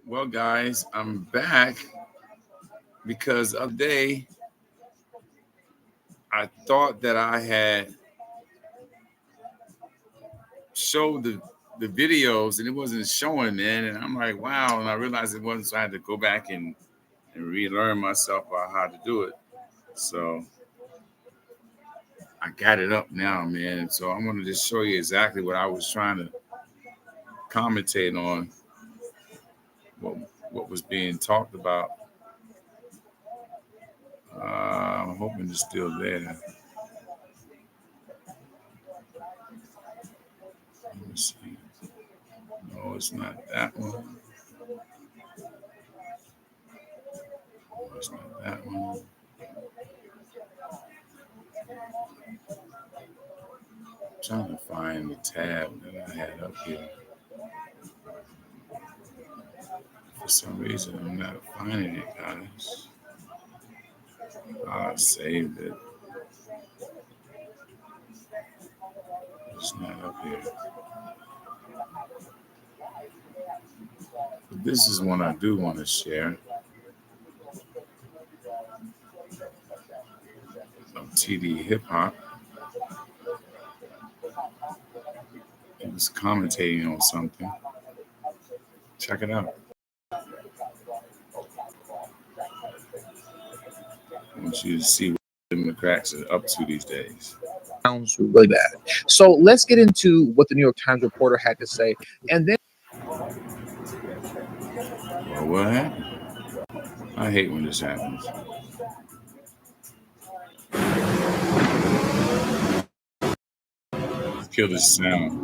Well, guys, I'm back because of the day I thought that I had showed the videos and it wasn't showing then, and I'm like, wow, and I realized it wasn't, so I had to go back and relearn myself about how to do it. So I got it up now, man. So I'm gonna just show you exactly what I was trying to commentate on, what what was being talked about. I'm hoping it's still there. Let me see. No, it's not that one. No, it's not that one. I'm trying to find the tab that I had up here. For some reason, I'm not finding it, guys. I saved it. It's not up here. But this is one I do want to share. Of TD Hip Hop. He was commentating on something. Check it out. I want you to see what the Democrats are up to these days. Sounds really bad. So let's get into what the New York Times reporter had to say. And then Well, what happened? I hate when this happens. Kill this sound.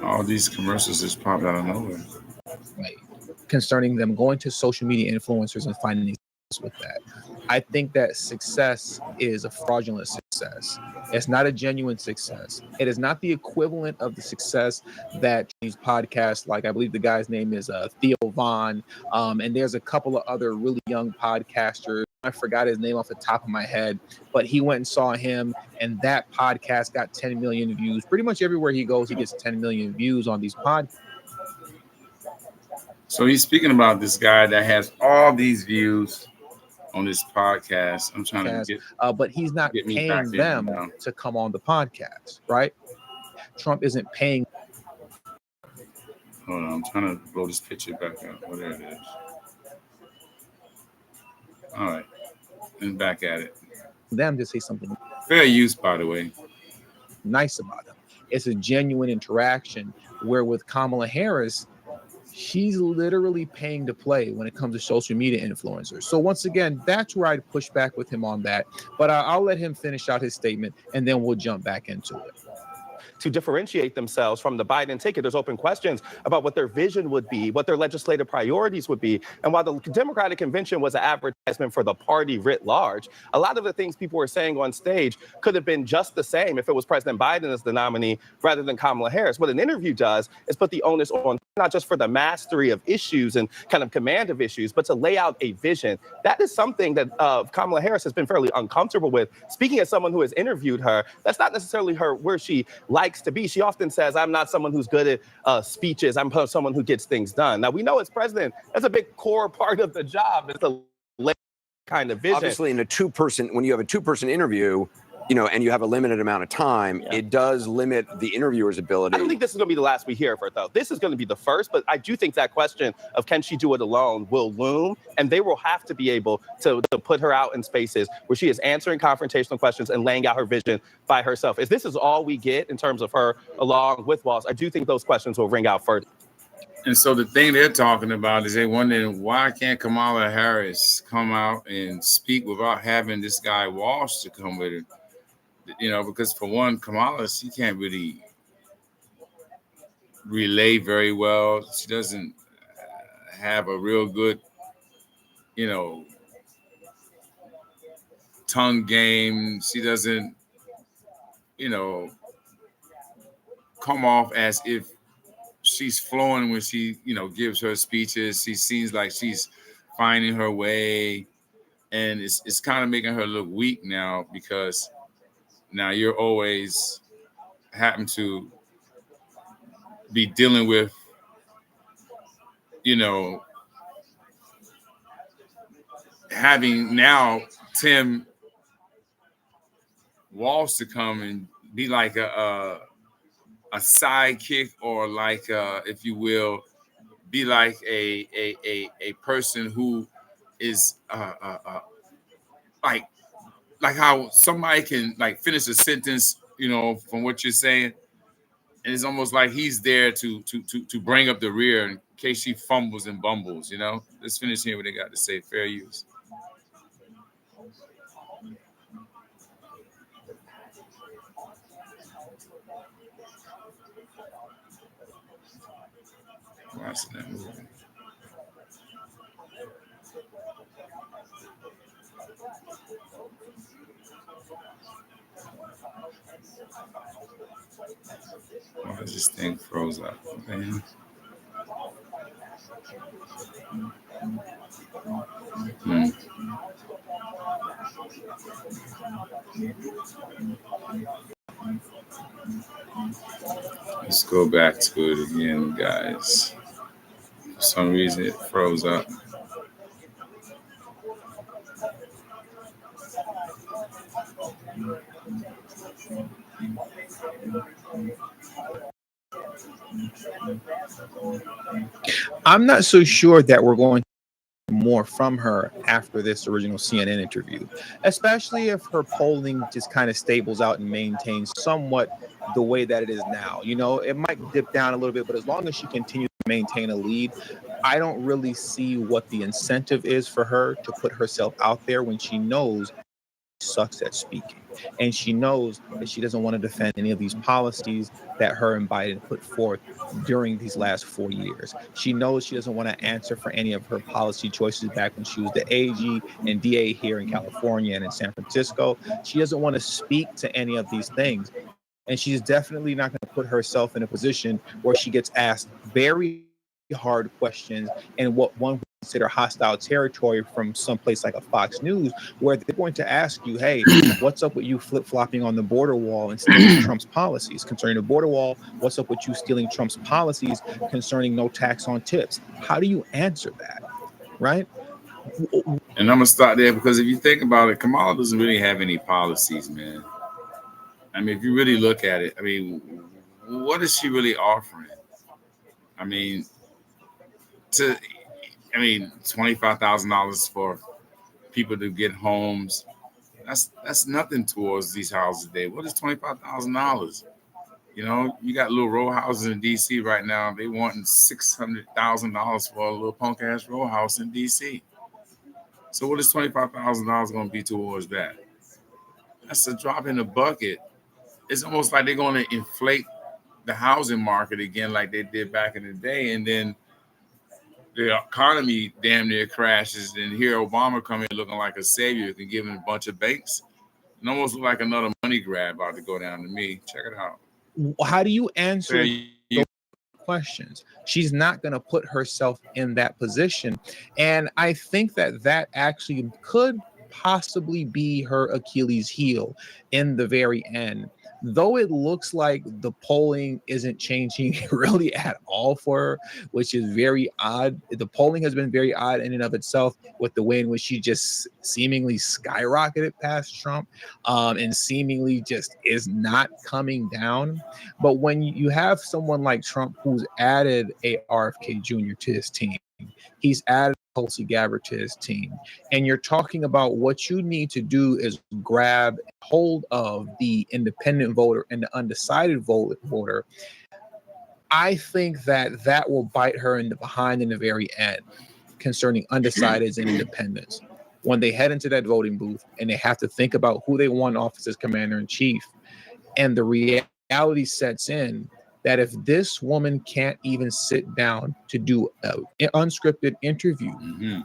All these commercials just popped out of nowhere. concerning them going to social media influencers and finding success with that. I think that success is a fraudulent success. It's not a genuine success. It is not the equivalent of the success that these podcasts, like I believe the guy's name is Theo Vaughn, and there's a couple of other really young podcasters. I forgot his name off the top of my head, but he went and saw him, and that podcast got 10 million views. Pretty much everywhere he goes, he gets 10 million views on these podcasts. So he's speaking about this guy that has all these views on this podcast. I'm trying to get, but he's not get me paying back in them now. to come on the podcast, right? Trump isn't paying. Hold on, I'm trying to blow this picture back up. Oh, there it is. All right, and back at it. Them to say something Fair use, by the way. Nice about them. It's a genuine interaction. Where with Kamala Harris, she's literally paying to play when it comes to social media influencers. So once again, that's where I'd push back with him on that. But I'll let him finish out his statement, and then we'll jump back into it. To differentiate themselves from the Biden ticket. There's open questions about what their vision would be, what their legislative priorities would be. And while the Democratic Convention was an advertisement for the party writ large, a lot of the things people were saying on stage could have been just the same if it was President Biden as the nominee rather than Kamala Harris. What an interview does is put the onus on not just for the mastery of issues and kind of command of issues, but to lay out a vision. That is something that Kamala Harris has been fairly uncomfortable with. Speaking as someone who has interviewed her, that's not necessarily her where she likes to be. She often says, I'm not someone who's good at speeches. I'm someone who gets things done. Now, we know as president, that's a big core part of the job is to lay kind of vision. Obviously, when you have a two-person interview, and you have a limited amount of time, it does limit the interviewer's ability. I don't think this is going to be the last we hear of her, though. This is going to be the first, but I do think that question of can she do it alone will loom, and they will have to be able to put her out in spaces where she is answering confrontational questions and laying out her vision by herself. If this is all we get in terms of her along with Walz, I do think those questions will ring out further. And so the thing they're talking about is they're wondering why can't Kamala Harris come out and speak without having this guy Walz to come with her? Because for one, Kamala, she can't really relay very well. She doesn't have a real good, tongue game. She doesn't, come off as if she's flowing when she, gives her speeches. She seems like she's finding her way, and it's kind of making her look weak now because now you're always happen to be dealing with you know, having now Tim Walsh to come and be like a sidekick, or like if you will, be like a person who is like how somebody can like finish a sentence, you know, from what you're saying, and it's almost like he's there to bring up the rear in case she fumbles and bumbles. You know, let's finish here what they got to say. Fair use. Watching that movie. Why does this thing froze up, man? Let's go back to it again, guys. For some reason, it froze up. I'm not so sure that we're going to hear more from her after this original CNN interview, especially if her polling just kind of stables out and maintains somewhat the way that it is now. You know, it might dip down a little bit, but as long as she continues to maintain a lead, I don't really see what the incentive is for her to put herself out there when she knows she sucks at speaking. And she knows that she doesn't want to defend any of these policies that her and Biden put forth during these last 4 years. She knows she doesn't want to answer for any of her policy choices back when she was the AG and DA here in California and in San Francisco. She doesn't want to speak to any of these things. And she's definitely not going to put herself in a position where she gets asked very hard questions and what one would consider hostile territory from someplace like a Fox News, where they're going to ask you, hey, what's up with you flip-flopping on the border wall and stealing Trump's policies concerning the border wall? What's up with you stealing Trump's policies concerning no tax on tips? How do you answer that, right? And I'm going to start there, because if you think about it, Kamala doesn't really have any policies, man. I mean, if you really look at it, I mean, what is she really offering? I mean, $25,000 for people to get homes. That's nothing towards these houses today. What is $25,000? You know, you got little row houses in DC right now. They wanting $600,000 for a little punk ass row house in DC. So what is $25,000 going to be towards that? That's a drop in the bucket. It's almost like they're going to inflate the housing market again, like they did back in the day, and then the economy damn near crashes. And here Obama come in looking like a savior, can give him a bunch of banks. It almost look like another money grab about to go down to me. Check it out. How do you answer those questions? She's not going to put herself in that position. And I think that actually could possibly be her Achilles heel in the very end. Though it looks like the polling isn't changing really at all for her, which is very odd. The polling has been very odd in and of itself, with the way in which she just seemingly skyrocketed past Trump and seemingly just is not coming down. But when you have someone like Trump who's added a RFK Jr. to his team, he's added Tulsi Gabbard to his team, and you're talking about what you need to do is grab hold of the independent voter and the undecided voter. I think that will bite her in the behind in the very end concerning undecideds and independents. When they head into that voting booth and they have to think about who they want office as commander-in-chief, and the reality sets in that if this woman can't even sit down to do an unscripted interview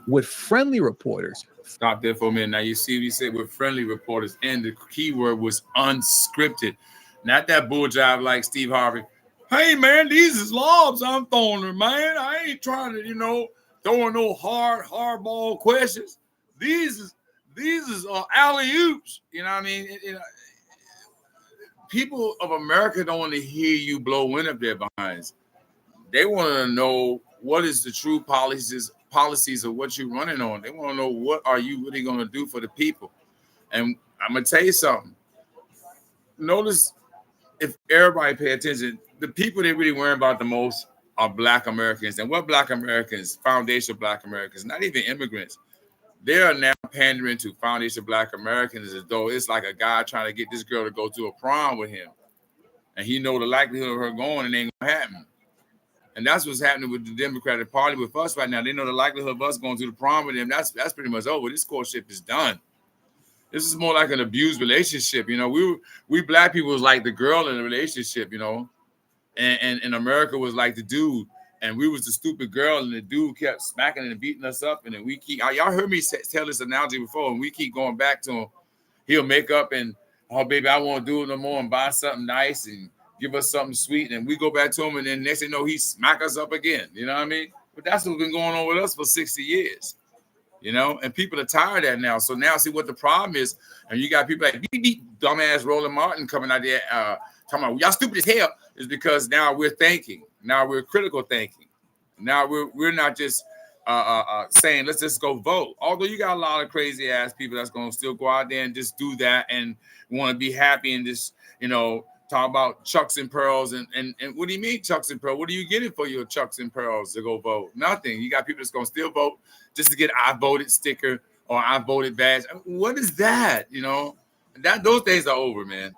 with friendly reporters. Stop there for a minute. Now, you see, we said with friendly reporters, and the key word was unscripted. Not that bull jive like Steve Harvey. Hey, man, these is lobs I'm throwing her, man. I ain't trying to, throwing no hardball questions. These is alley-oops. You know what I mean? People of America don't want to hear you blow wind up their behinds. They want to know what is the true policies of what you're running on. They want to know what are you really going to do for the people. And I'm gonna tell you something. Notice if everybody pay attention, the people they really worry about the most are Black Americans. And what Black Americans, foundational Black Americans, not even immigrants, they are now pandering to foundational Black Americans as though it's like a guy trying to get this girl to go to a prom with him. And he know the likelihood of her going and ain't gonna happen. And that's what's happening with the Democratic Party with us right now. They know the likelihood of us going to the prom with them. That's pretty much over. This courtship is done. This is more like an abused relationship. You know, we Black people was like the girl in the relationship, you know, and America was like the dude, and we was the stupid girl, and the dude kept smacking and beating us up, and then we keep. Y'all heard me tell this analogy before, and we keep going back to him. He'll make up and, oh baby, I won't do it no more, and buy something nice and give us something sweet, and we go back to him, and then next thing you know, he smack us up again. You know what I mean? But that's what's been going on with us for 60 years. You know, and people are tired of that now. So now see what the problem is. And you got people like dumbass Roland Martin coming out there talking about y'all stupid as hell, is because now we're thinking. Now we're critical thinking. Now we're not just saying let's just go vote. Although you got a lot of crazy ass people that's gonna still go out there and just do that and want to be happy and just, you know, talk about Chucks and Pearls and what do you mean Chucks and Pearls? What are you getting for your Chucks and Pearls to go vote? Nothing. You got people that's gonna still vote just to get I voted sticker or I voted badge. What is that? You know, those days are over, man.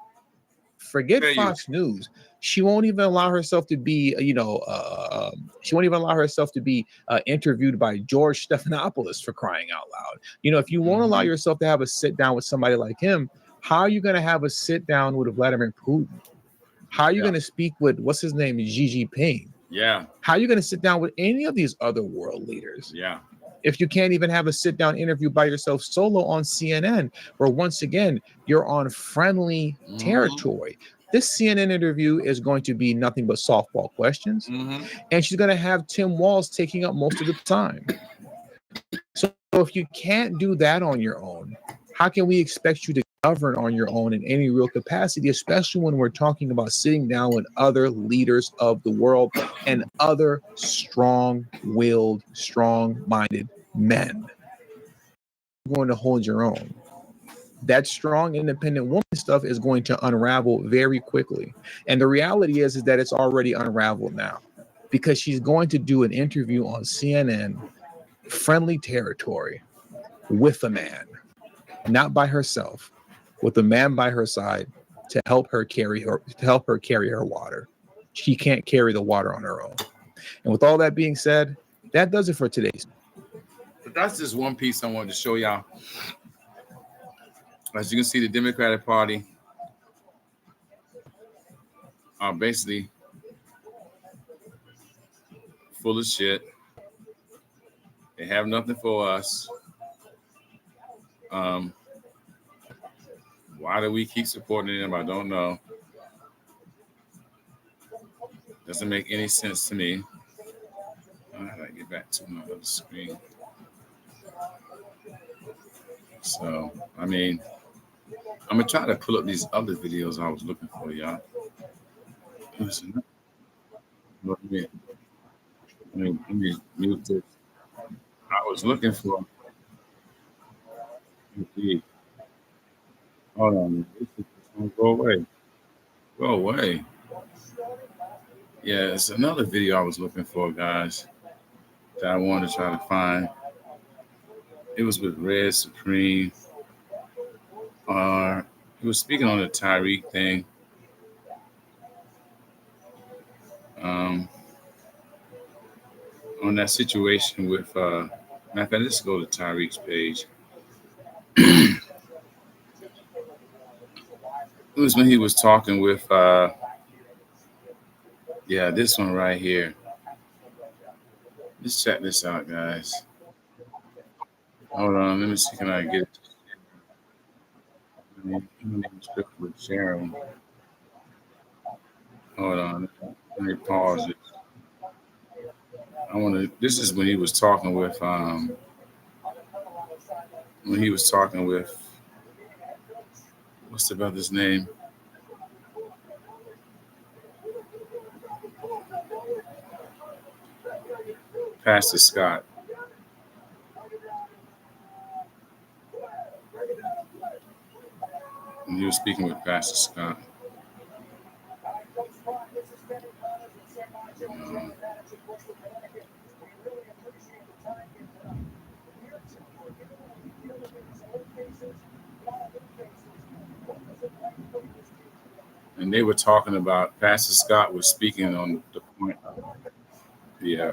Forget Fox News. She won't even allow herself to be, she won't even allow herself to be interviewed by George Stephanopoulos, for crying out loud. You know, if you won't allow yourself to have a sit down with somebody like him, how are you going to have a sit down with Vladimir Putin? How are you going to speak with, what's his name, Xi Jinping? Yeah. How are you going to sit down with any of these other world leaders? Yeah. If you can't even have a sit down interview by yourself solo on CNN, where once again, you're on friendly territory. This CNN interview is going to be nothing but softball questions. And she's going to have Tim Walz taking up most of the time. So if you can't do that on your own, how can we expect you to govern on your own in any real capacity, especially when we're talking about sitting down with other leaders of the world and other strong-willed, strong-minded men? You're going to hold your own. That strong, independent woman stuff is going to unravel very quickly. And the reality is that it's already unraveled now, because she's going to do an interview on CNN, friendly territory, with a man, not by herself, with a man by her side to help her carry her water. She can't carry the water on her own. And with all that being said, that does it for today's. But that's just one piece I wanted to show y'all. As you can see, the Democratic Party are basically full of shit. They have nothing for us. Why do we keep supporting them? I don't know. Doesn't make any sense to me. How do I get back to my other screen? So, I mean, I'm gonna try to pull up these other videos I was looking for, y'all. Listen, let me mute this. I was looking for. Hold on, this is gonna go away. Go away. Yeah, it's another video I was looking for, guys, that I wanted to try to find. It was with Red Supreme. He was speaking on the Tariq thing. On that situation with matter of fact, let's go to Tariq's page. It was when he was talking with this one right here. Let's check this out, guys. Hold on, let me see, can I get it? With Sharon. Hold on, let me pause it. This is when he was talking with what's the brother's name? Pastor Scott. And he was speaking with Pastor Scott. And they were talking about, Pastor Scott was speaking on the point. Yeah.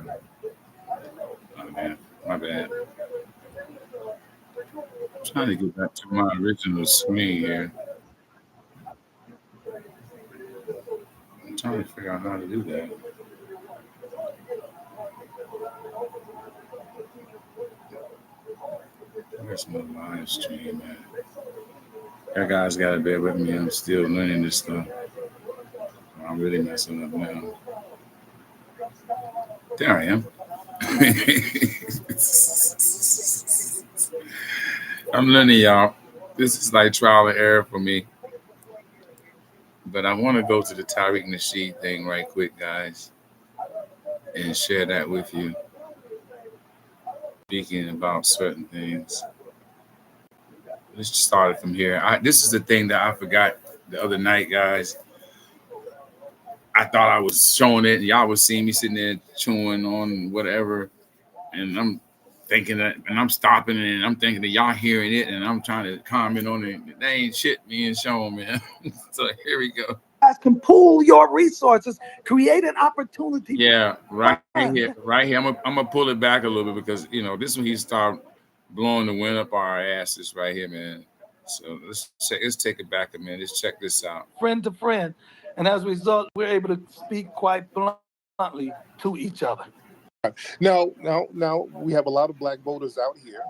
Oh, man. My bad. I'm trying to get back to my original screen here. I'm trying to figure out how to do that. Where's my live stream, man? That guy's got to bear with me. I'm still learning this stuff. I'm really messing up now. There I am. I'm learning, y'all. This is like trial and error for me. But I want to go to the Tariq Nasheed thing right quick, guys, and share that with you. Speaking about certain things. Let's start it from here. This is the thing that I forgot the other night, guys. I thought I was showing it, and y'all was seeing me sitting there chewing on whatever, and I'm thinking that, and I'm stopping, and I'm thinking that y'all hearing it, and I'm trying to comment on it. That ain't shit being shown, man. So here we go. Guys can pool your resources, create an opportunity. Yeah, right here. I'm gonna pull it back a little bit because this one he started blowing the wind up our asses right here, man. So let's take it back a minute. Let's check this out. Friend to friend. And as a result, we're able to speak quite bluntly to each other. Now, we have a lot of black voters out here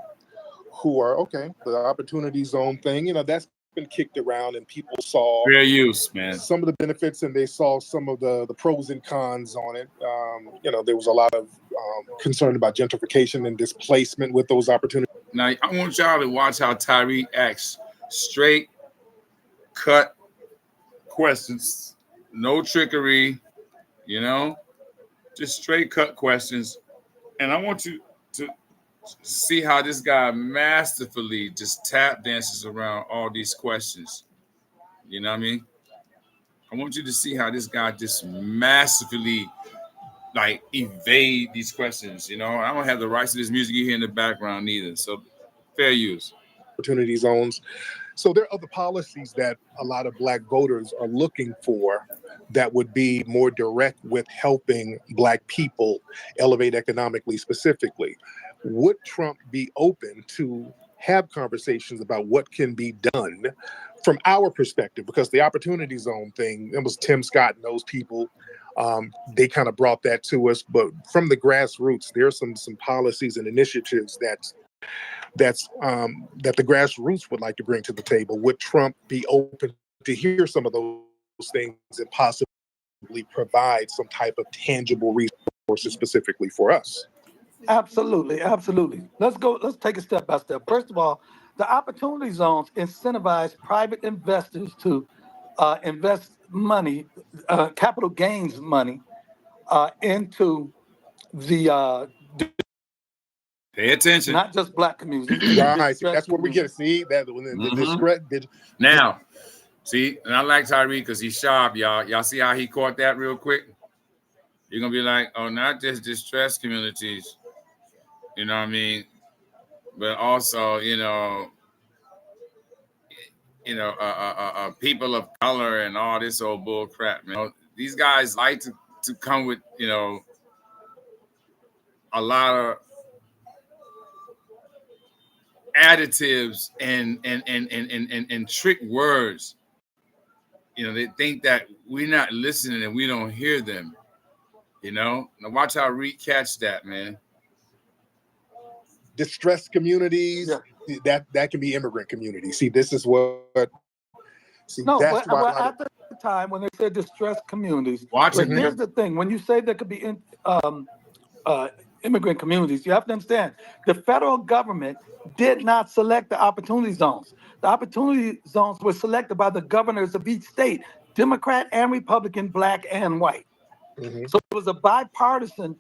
who are, okay, the opportunity zone thing, that's been kicked around and people saw fair use, man, some of the benefits and they saw some of the pros and cons on it. There was a lot of concern about gentrification and displacement with those opportunities. Now, I want y'all to watch how Tariq acts. Straight cut questions, no trickery, just straight cut questions. And I want you to see how this guy masterfully just tap dances around all these questions. You know what I mean? I want you to see how this guy just masterfully evade these questions. I don't have the rights to this music you hear in the background either. So fair use. Opportunity zones. So there are other policies that a lot of black voters are looking for that would be more direct with helping black people elevate economically specifically. Would Trump be open to have conversations about what can be done from our perspective? Because the opportunity zone thing, it was Tim Scott and those people. They kind of brought that to us, but from the grassroots, there's some policies and initiatives that the grassroots would like to bring to the table. Would Trump be open to hear some of those things and possibly provide some type of tangible resources specifically for us? Absolutely. Let's take it step by step. First of all, the opportunity zones incentivize private investors to invest money, capital gains money, into the pay attention. Not just black communities. Right. That's what we get to see. Now, see, and I like Tariq because he's sharp, y'all. Y'all see how he caught that real quick? You're gonna be like, oh, not just distressed communities, you know what I mean? But also, people of color and all this old bull crap, man. These guys like to come with, a lot of additives and trick words. They think that we're not listening and we don't hear them. Now watch how Reed catch that, man. Distressed communities, that can be immigrant communities. See, this is what. See, no, that's but at the time when they said distressed communities, here's the thing: when you say there could be immigrant communities, you have to understand the federal government did not select the opportunity zones. The opportunity zones were selected by the governors of each state, Democrat and Republican, black and white. Mm-hmm. So it was a bipartisan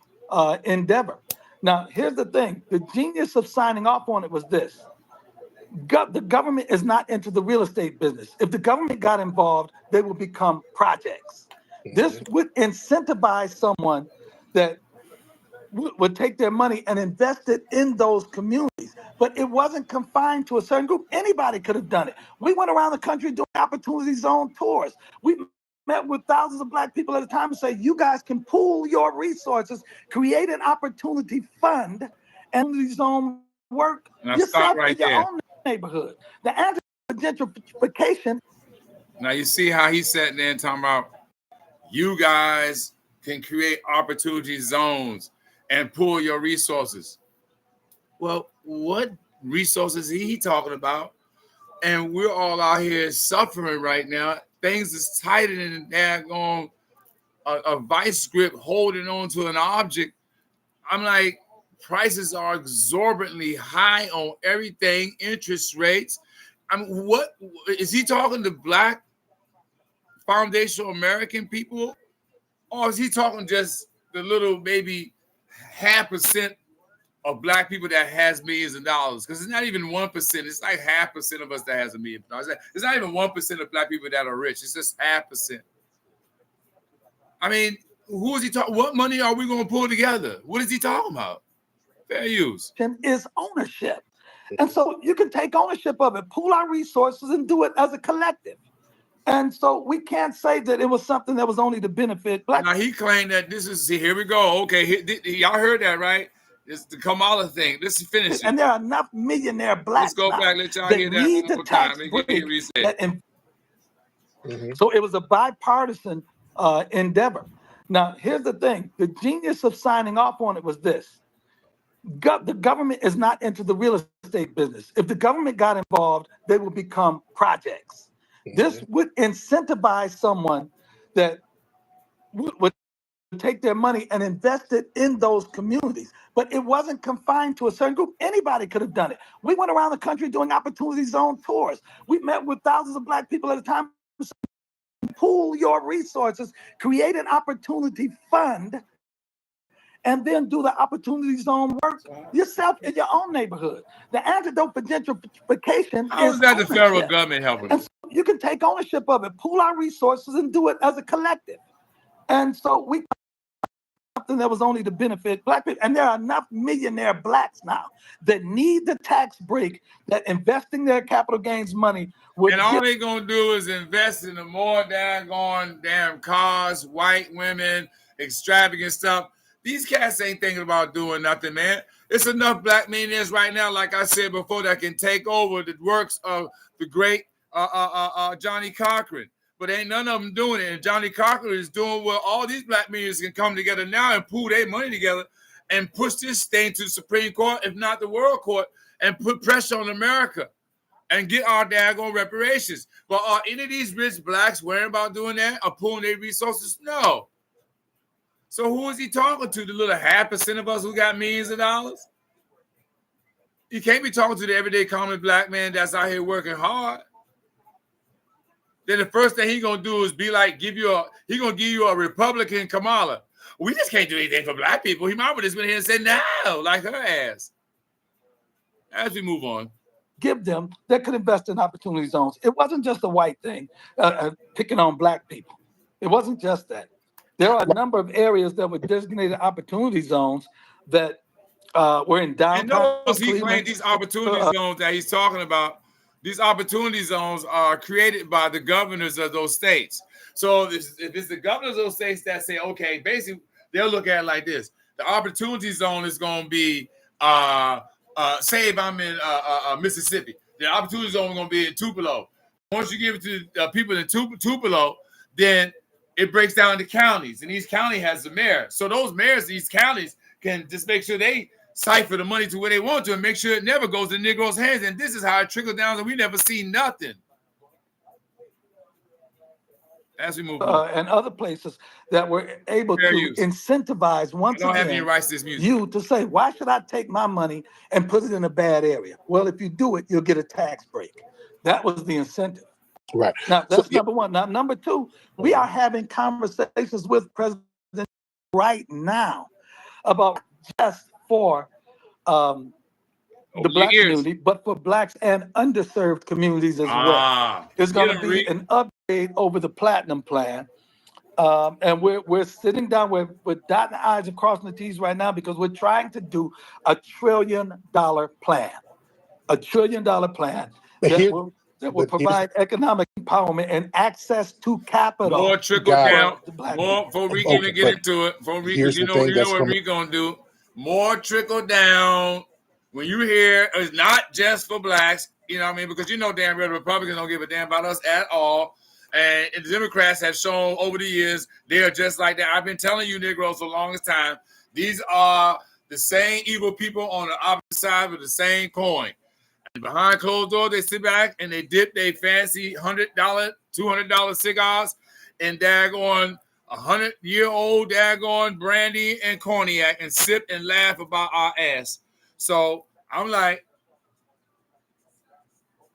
endeavor. Now, here's the thing. The genius of signing off on it was this. The government is not into the real estate business. If the government got involved, they would become projects. This would incentivize someone that would take their money and invest it in those communities. But it wasn't confined to a certain group. Anybody could have done it. We went around the country doing opportunity zone tours. We met with thousands of Black people at a time and say, you guys can pool your resources, create an opportunity fund, and opportunity zone work Now yourself stop right in your there. own neighborhood. The anti-gentrification. Now you see how he sat there and talking about you guys can create opportunity zones and pool your resources. Well, what resources is he talking about? And we're all out here suffering right now. Things is tighter than daggone a vice grip holding on to an object. I'm like, prices are exorbitantly high on everything, interest rates. I mean, what is he talking to Black foundational American people? Or is he talking just the little maybe 0.5% of Black people that has millions of dollars? Because it's not even 1%. It's like 0.5% of us that has $1 million. It's not even 1% of Black people that are rich. It's just 0.5%. I mean, who is he talking? What money are we going to pull together? What is he talking about? Fair use. Is ownership. And so you can take ownership of it, pool our resources, and do it as a collective. And so we can't say that it was something that was only to benefit Black. Now he claimed that this is, see, here we go. Okay, y'all heard that, right? It's the Kamala thing. Let's finish it. And there are enough millionaire Blacks. Let's go back. Let y'all hear that one more time. Let me reset. So it was a bipartisan endeavor. Now, here's the thing. The genius of signing off on it was this. The government is not into the real estate business. If the government got involved, they would become projects. This would incentivize someone that would take their money and invest it in those communities. But it wasn't confined to a certain group. Anybody could have done it. We went around the country doing opportunity zone tours. We met with thousands of Black people at a time. Pool your resources, create an opportunity fund, and then do the opportunity zone work yourself in your own neighborhood. The antidote for gentrification How is that the federal government helping? And so you can take ownership of it, pool our resources, and do it as a collective. And so we something that was only to benefit Black people. And there are enough millionaire Blacks now that need the tax break that investing their capital gains money would. And all they're gonna do is invest in the more damn cars, white women, extravagant stuff. These cats ain't thinking about doing nothing, man. It's enough Black millionaires right now, like I said before, that can take over the works of the great Johnny Cochran. But ain't none of them doing it. And Johnny Cochran is doing what all these Black millionaires can come together now and pool their money together and push this thing to the Supreme Court, if not the World Court, and put pressure on America and get our daggone reparations. But are any of these rich Blacks worrying about doing that or pulling their resources? No. So who is he talking to? The little 0.5% of us who got millions of dollars? You can't be talking to the everyday common Black man that's out here working hard. Then the first thing he's gonna do is be like, he's gonna give you a Republican Kamala. We just can't do anything for Black people. He might have just been here and said no, like her ass. As we move on. Give them that could invest in opportunity zones. It wasn't just a white thing, picking on Black people. It wasn't just that. There are a number of areas that were designated opportunity zones that were in downtown. And he claimed these opportunity zones that he's talking about. These opportunity zones are created by the governors of those states. So if it's the governors of those states that say, okay, basically they'll look at it like this. The opportunity zone is going to be, say if I'm in Mississippi, the opportunity zone is going to be in Tupelo. Once you give it to people in Tupelo, then it breaks down into counties, and each county has a mayor. So those mayors, these counties can just make sure they cipher the money to where they want to and make sure it never goes to Negroes' hands. And this is how it trickles down, and we never see nothing. As we move on. And other places that were able to incentivize once again you to say, why should I take my money and put it in a bad area? Well, if you do it, you'll get a tax break. That was the incentive. Right. Now, that's number one. Now, number two, we are having conversations with President right now about just for the Black years. community, but for Blacks and underserved communities as well. It's going to be an upgrade over the Platinum Plan. And we're sitting down, we're dotting the I's and crossing the T's right now because we're trying to do a $1 trillion plan. A $1 trillion plan that will provide economic empowerment and access to capital. More trickle down. More before we can get into it. Before we, you know what we're gonna do. More trickle down. When you hear it's not just for Blacks, you know what I mean? Because you know damn well the Republicans don't give a damn about us at all. And the Democrats have shown over the years they are just like that. I've been telling you, Negroes, for the longest time, these are the same evil people on the opposite side with the same coin. And behind closed doors, they sit back and they dip their fancy $100, $200 cigars and daggone 100-year-old daggone brandy and cognac and sip and laugh about our ass. So I'm like,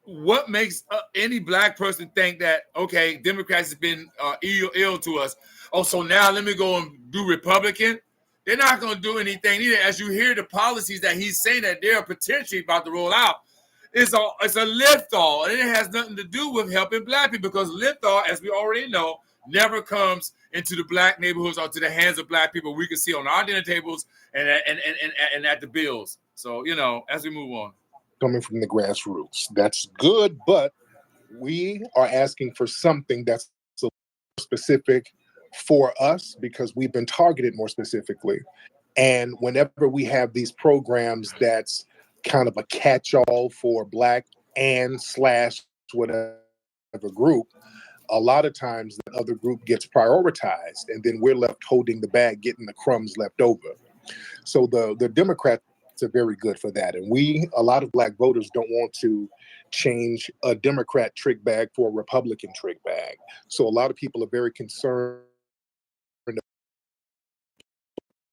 what makes any Black person think that, okay, Democrats have been ill to us? Oh, so now let me go and do Republican? They're not going to do anything either. As you hear the policies that he's saying that they're potentially about to roll out, it's a lift-all, and it has nothing to do with helping Black people because lift-all, as we already know, never comes into the Black neighborhoods or to the hands of Black people we can see on our dinner tables and at the bills. So, you know, as we move on. Coming from the grassroots. That's good, but we are asking for something that's specific for us because we've been targeted more specifically. And whenever we have these programs that's kind of a catch-all for Black and / whatever group, a lot of times the other group gets prioritized and then we're left holding the bag, getting the crumbs left over. So the Democrats are very good for that. And a lot of Black voters don't want to change a Democrat trick bag for a Republican trick bag. So a lot of people are very concerned about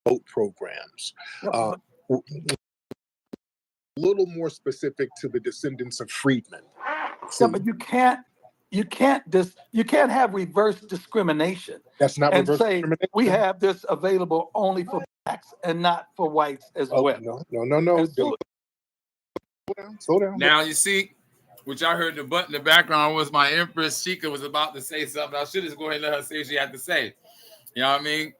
vote programs. A little more specific to the descendants of freedmen. So, but you can't have reverse discrimination. That's not reverse discrimination. We have this available only for Blacks and not for whites as well. No. Slow down. Now you see, which I heard the butt in the background was my Empress Sheikah was about to say something. I should just go ahead and let her say what she had to say. You know what I mean?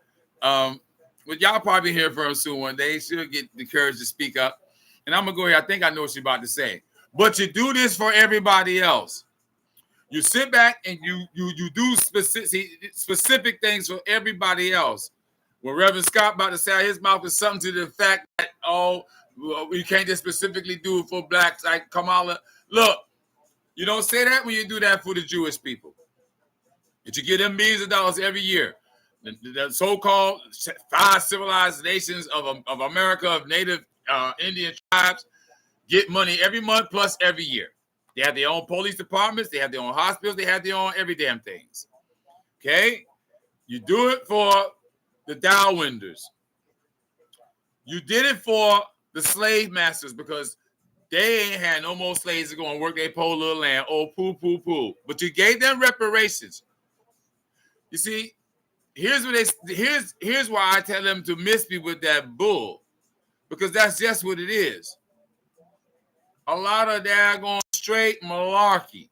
But y'all probably hear from her soon one day. She'll get the courage to speak up. And I'm gonna go here. I think I know what she's about to say. But you do this for everybody else. You sit back and you do specific things for everybody else. When Reverend Scott about to say out his mouth is something to the fact that, we can't just specifically do it for Blacks like Kamala. Look, you don't say that when you do that for the Jewish people. That you give them millions of dollars every year. The so-called 5 civilized nations of America, of native Indian tribes, get money every month plus every year. They have their own police departments. They have their own hospitals. They have their own every damn things. Okay? You do it for the Dowwinders. You did it for the slave masters because they ain't had no more slaves to go and work their poor little land. Oh, poo. But you gave them reparations. You see, here's why I tell them to miss me with that bull. Because that's just what it is. A lot of daggone straight malarkey.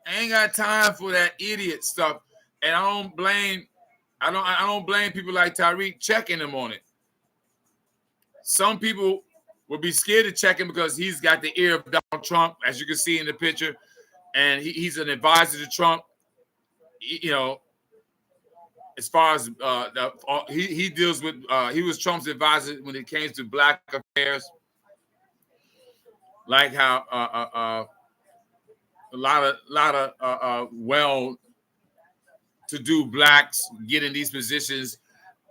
I ain't got time for that idiot stuff. And I don't blame people like Tariq checking him on it. Some people will be scared to check him because he's got the ear of Donald Trump, as you can see in the picture, and he's an advisor to Trump. You know, as far as he deals with, he was Trump's advisor when it came to Black affairs. Like how a lot of well-to-do Blacks get in these positions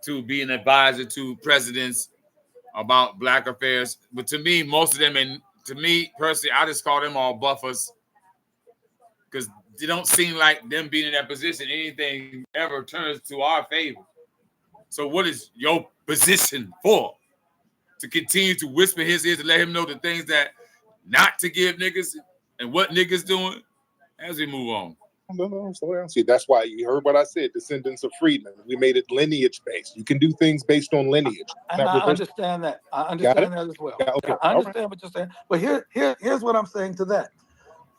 to be an advisor to presidents about Black affairs. But to me, most of them, and to me personally, I just call them all buffers because they don't seem like them being in that position, anything ever turns to our favor. So what is your position for? To continue to whisper his ears to let him know the things that not to give niggas and what niggas doing as we move on. Slow down. See, that's why you heard what I said. Descendants of freedmen. We made it lineage based. You can do things based on lineage. And I understand that. I understand that as well. Yeah, okay. I understand what you're saying. But here's what I'm saying to that.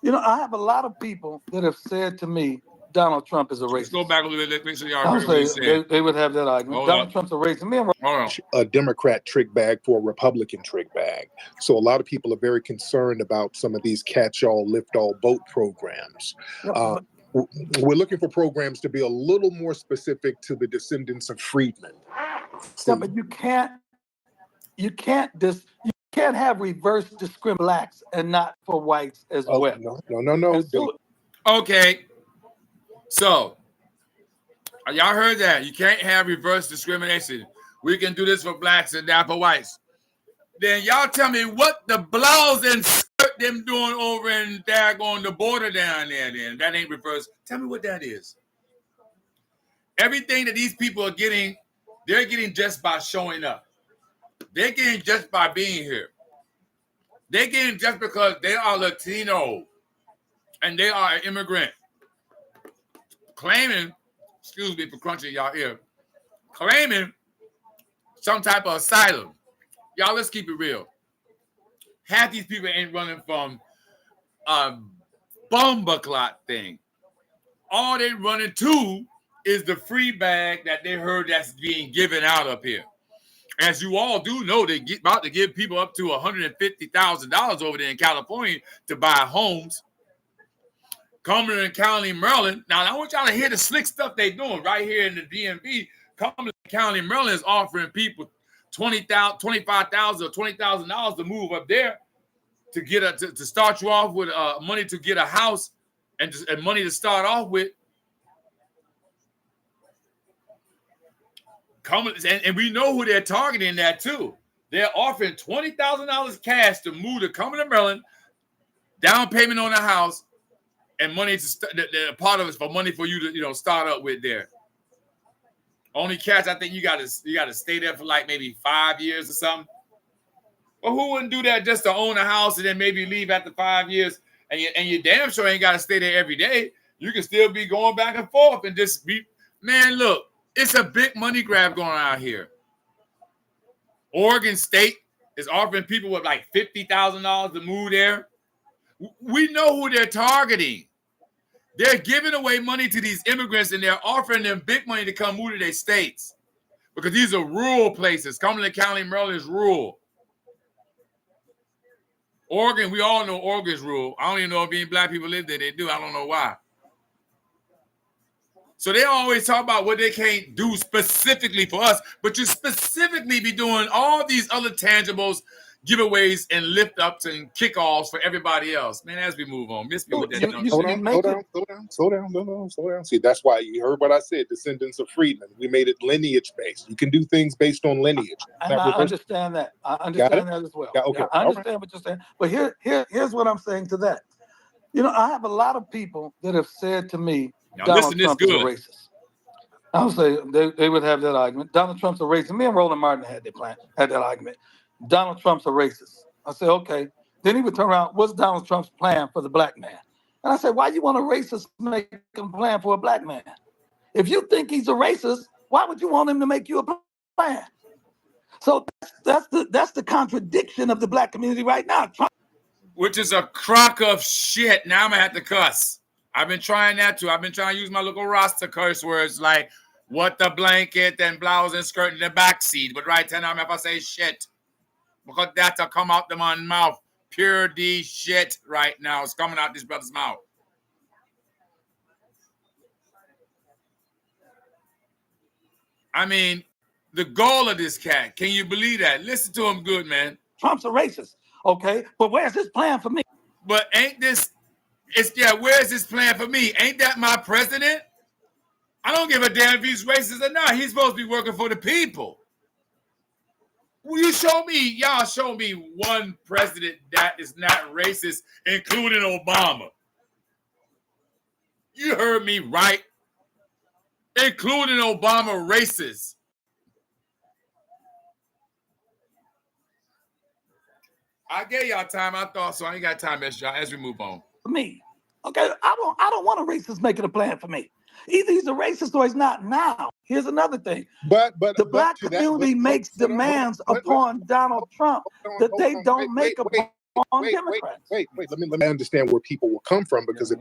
You know, I have a lot of people that have said to me, Donald Trump is a racist. Let's go back a little bit. Make sure y'all I'll heard what he say said. they would have that argument. Hold Donald up. Trump's a racist. Me and Hold on. A Democrat trick bag for a Republican trick bag. So a lot of people are very concerned about some of these catch-all, lift-all boat programs. We're looking for programs to be a little more specific to the descendants of freedmen. Yeah, but you can't have reverse discrimination blacks and not for whites as well. No. And so, Okay. So, y'all heard that. You can't have reverse discrimination. We can do this for blacks and not for whites. Then y'all tell me what the blouse and skirt them doing over in daggone the border down there then. That ain't reverse. Tell me what that is. Everything that these people are getting, they're getting just by showing up. They're getting just by being here. They're getting just because they are Latino and they are an immigrant. Claiming, excuse me for crunching y'all ear, claiming some type of asylum. Y'all, let's keep it real. Half these people ain't running from a bumbaclot thing. All they running to is the free bag that they heard that's being given out up here. As you all do know, they're about to give people up to $150,000 over there in California to buy homes. Cumberland County, Maryland. Now, I want y'all to hear the slick stuff they're doing right here in the DMV. Cumberland County, Maryland is offering people $25,000 or $20,000 to move up there to get to start you off with money to get a house and money to start off with. And we know who they're targeting that too. They're offering $20,000 cash to move to Cumberland, Maryland, down payment on a house, and money to part of it for money for you to start up with there. Only catch, I think you gotta stay there for like maybe 5 years or something. Well, who wouldn't do that just to own a house and then maybe leave after 5 years? And you damn sure ain't gotta stay there every day. You can still be going back and forth and just be, man, look, it's a big money grab going on out here. Oregon State is offering people with like $50,000 to move there. We know who they're targeting. They're giving away money to these immigrants and they're offering them big money to come move to their states because these are rural places. Cumberland County, Maryland is rural. Oregon, we all know Oregon's rural. I don't even know if any black people live there. They do. I don't know why. So they always talk about what they can't do specifically for us, but you specifically be doing all these other tangibles, giveaways, and lift ups and kickoffs for everybody else. Man, as we move on, miss me with that. Slow down. See, that's why you heard what I said. Descendants of freedmen. We made it lineage based. You can do things based on lineage. And I understand that. I understand that as well. Yeah, okay. I understand what you're saying. But here's what I'm saying to that. You know, I have a lot of people that have said to me, now, Donald Trump is a racist. I would say they would have that argument. Donald Trump's a racist. Me and Roland Martin had that argument. Donald Trump's a racist. I said, okay. Then he would turn around, what's Donald Trump's plan for the black man? And I said, why you want a racist to make a plan for a black man? If you think he's a racist, why would you want him to make you a plan? So that's the contradiction of the black community right now. Trump, which is a crock of shit. Now I'm gonna have to cuss. I've been trying that too. I've been trying to use my little Rasta curse words like what the blanket and blouse and skirt in the backseat. But right now, if I say shit, because that'll come out the man's mouth. Pure D shit right now. It's coming out this brother's mouth. I mean, the goal of this cat, can you believe that? Listen to him good, man. Trump's a racist, okay? But where's his plan for me? But ain't this... where's this plan for me? Ain't that my president? I don't give a damn if he's racist or not. He's supposed to be working for the people. Will you y'all show me one president that is not racist, including Obama. You heard me right. Including Obama racist. I gave y'all time. I thought so. I ain't got time as we move on. For me. Okay, I don't want a racist making a plan for me. Either he's a racist or he's not now. Here's another thing. But The black to that, community makes hold on, demands wait, upon Donald Trump that they don't make upon wait, Democrats. wait. Let me understand where people will come from, because if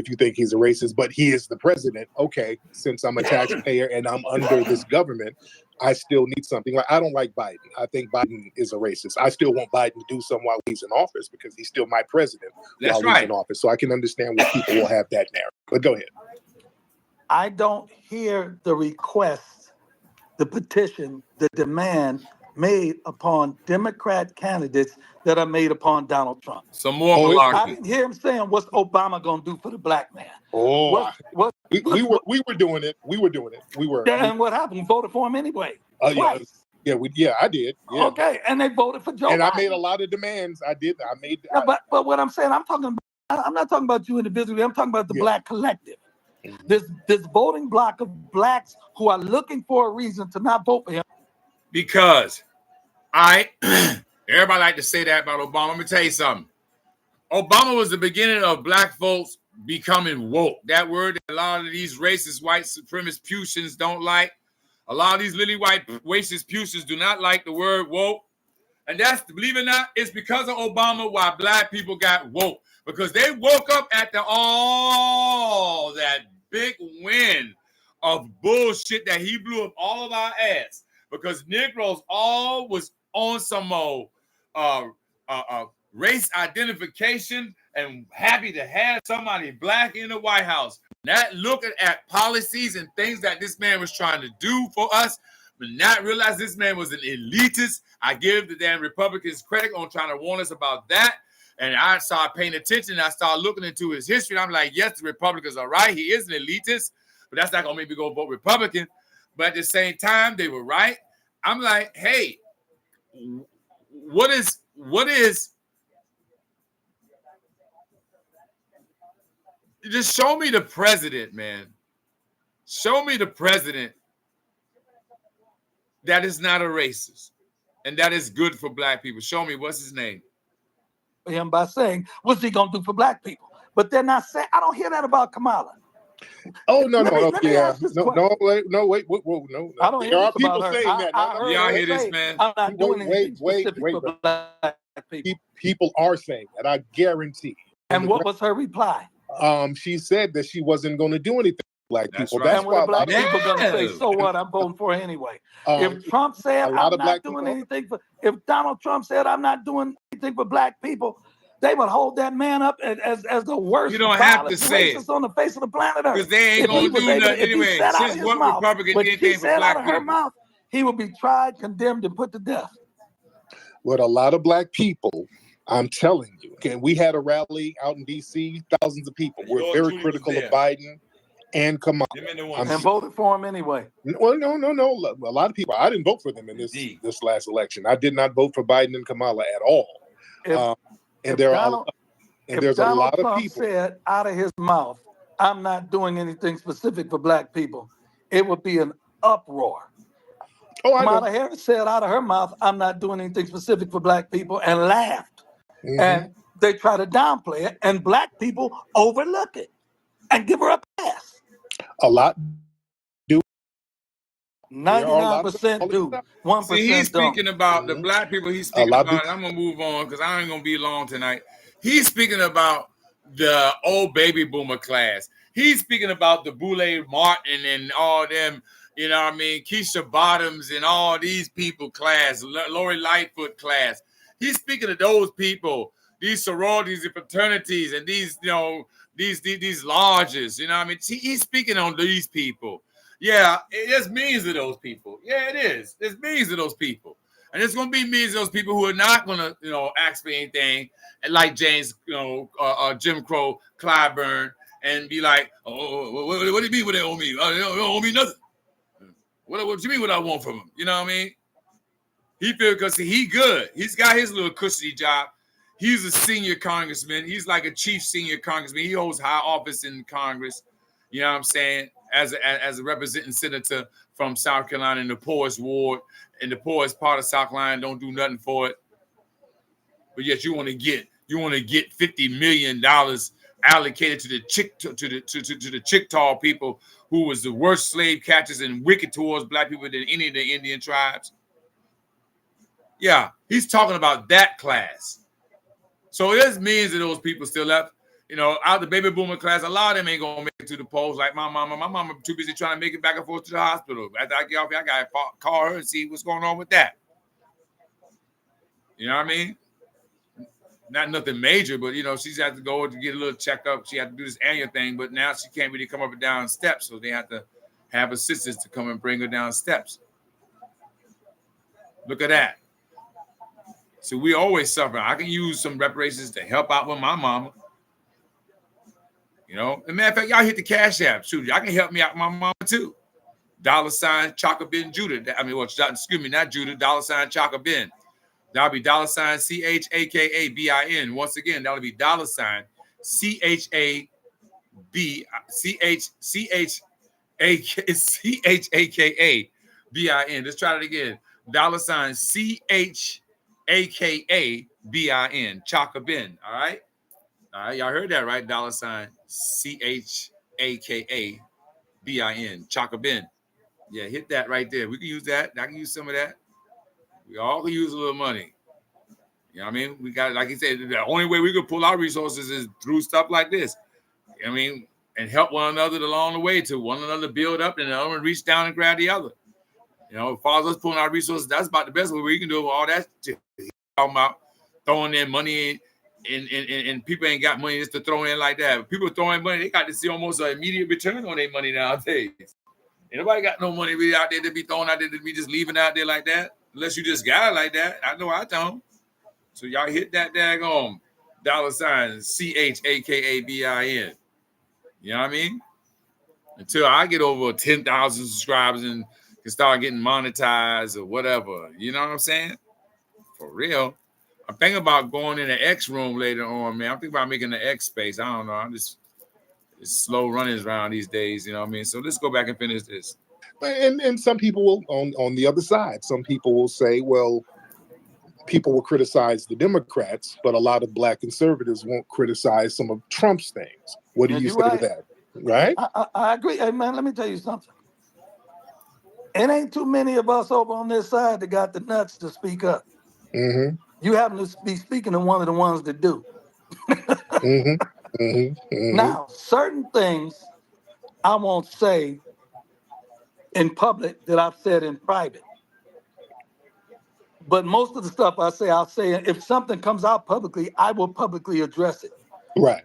you think he's a racist, but he is the president, okay, since I'm a taxpayer and I'm under this government, I still need something. Like, I don't like Biden. I think Biden is a racist. I still want Biden to do something while he's in office, because he's still my president while he's in office. So I can understand where people will have that narrative. But go ahead. I don't hear the request, the petition, the demand made upon Democrat candidates that are made upon Donald Trump. Some more I malarkey. didn't hear him saying, what's Obama going to do for the black man? We were doing it. We were. And what happened? We voted for him anyway. Twice. Yeah, I did. Yeah. Okay, and they voted for Joe Biden. And I made a lot of demands. I did. But what I'm saying, I'm not talking about you individually. I'm talking about the black collective. This voting block of blacks who are looking for a reason to not vote for him. Because everybody like to say that about Obama. Let me tell you something. Obama was the beginning of black folks becoming woke. That word that a lot of these racist white supremacist Puritans don't like. A lot of these lily white racist Puritans do not like the word woke. And that's, believe it or not, it's because of Obama why black people got woke. Because they woke up at that big wind of bullshit that he blew up all of our ass. Because Negroes all was on some race identification and happy to have somebody black in the White House. Not looking at policies and things that this man was trying to do for us, but not realize this man was an elitist. I give the damn Republicans credit on trying to warn us about that. And I started paying attention, and I started looking into his history. And I'm like, yes, the Republicans are right. He is an elitist, but that's not going to make me go vote Republican. But at the same time, they were right. I'm like, hey, what is just show me the president, man. Show me the president that is not a racist and that is good for black people. Show me, what's his name? Him by saying, what's he going to do for black people? But they're not saying, I don't hear that about Kamala. Oh, no. Wait. I don't hear there are people saying that. Y'all hear this, man? I'm not doing anything specific for black people. People are saying that, I guarantee. And what was her reply? She said that she wasn't going to do anything for black people. Right. That's and what why black people going to say, so what, I'm voting for her anyway. If Trump said, I'm not doing anything for, if Donald Trump said, I'm not doing anything for black people, they would hold that man up as the worst. You don't have to say it on the face of the planet Earth. because they ain't going to do nothing anyway. Since what Republican did anything for black people? Mouth, he would be tried, condemned, and put to death. What a lot of black people, I'm telling you, okay, we had a rally out in D.C., thousands of people were very critical of Biden and Kamala. And voted for him anyway. Well, no. A lot of people, I didn't vote for them in this last election. I did not vote for Biden and Kamala at all. There's a lot of people said out of his mouth, I'm not doing anything specific for black people, it would be an uproar. Kamala Harris said out of her mouth, I'm not doing anything specific for black people, and laughed. Mm-hmm. And they try to downplay it, and black people overlook it and give her a pass. A lot do. 99% do. 1% See, he's speaking don't. about the black people. He's speaking about it. I'm going to move on because I ain't going to be long tonight. He's speaking about the old baby boomer class. He's speaking about the Boule Martin and all them, you know what I mean, Keisha Bottoms and all these people class, Lori Lightfoot class. He's speaking of those people, these sororities and fraternities and these, you know, these lodges, you know what I mean? He's speaking on these people. Yeah, there's millions of those people. Yeah, it is. There's millions of those people. And there's going to be millions of those people who are not going to, you know, ask for anything, and like James, you know, Jim Crow, Clyburn, and be like, oh, what do you mean what they owe me? They don't owe me nothing. What do you mean what I want from him? You know what I mean? He feel because he good. He's got his little cushy job. He's a senior congressman. He's like a chief senior congressman. He holds high office in Congress. You know what I'm saying? As a representing senator from South Carolina in the poorest ward, in the poorest part of South Carolina, don't do nothing for it. But yet you want to get $50 million allocated to the Chickasaw people, who was the worst slave catchers and wicked towards black people than any of the Indian tribes. Yeah, he's talking about that class. So there's millions of those people still left. You know, out the baby boomer class, a lot of them ain't gonna make it to the polls like my mama. My mama too busy trying to make it back and forth to the hospital. After I get off here, I gotta call her and see what's going on with that. You know what I mean? Not nothing major, but you know, she's had to go to get a little checkup. She had to do this annual thing, but now she can't really come up and down steps, so they have to have assistants to come and bring her down steps. Look at that. So we always suffer. I can use some reparations to help out with my mama. You know, as a matter of fact, y'all hit the Cash App. Shoot, y'all can help me out with my mama too. $ Chaka Ben Judah. I mean, well, excuse me, not Judah. $ Chaka Ben. That'll be $ CHAKABIN. Once again, that'll be $ CHAKABIN. Let's try it again. $ CHAKABIN. Chaka Ben. All right. All right. Y'all heard that, right? $ CHAKABIN. Chaka Ben. Yeah, hit that right there. We can use that. I can use some of that. We all can use a little money. You know what I mean? We got, like you said, the only way we can pull our resources is through stuff like this. I mean, and help one another along the way, to one another build up and the other one reach down and grab the other. You know, as far as us pulling our resources, that's about the best way we can do all that shit. Talking about throwing in money and people ain't got money just to throw in like that. If people throwing money, they got to see almost an immediate return on their money nowadays. Ain't nobody got no money really out there to be throwing out there to be just leaving out there like that. Unless you just got it like that. I know I don't. So y'all hit that daggone $ CHAKABIN. You know what I mean? Until I get over 10,000 subscribers and can start getting monetized or whatever. You know what I'm saying? For real. I'm thinking about going in the X room later on, man. I'm thinking about making the X space. I don't know. I'm just, it's slow runnings around these days. You know what I mean? So let's go back and finish this. And some people will, on the other side, some people will say, well, people will criticize the Democrats, but a lot of black conservatives won't criticize some of Trump's things. What do you say to that? Right? I agree. Hey, man, let me tell you something. It ain't too many of us over on this side that got the nuts to speak up. Mm-hmm. You happen to be speaking to one of the ones that do. Mm-hmm. Mm-hmm. Mm-hmm. Now, certain things I won't say in public that I've said in private. But most of the stuff I say, I'll say, if something comes out publicly, I will publicly address it. Right.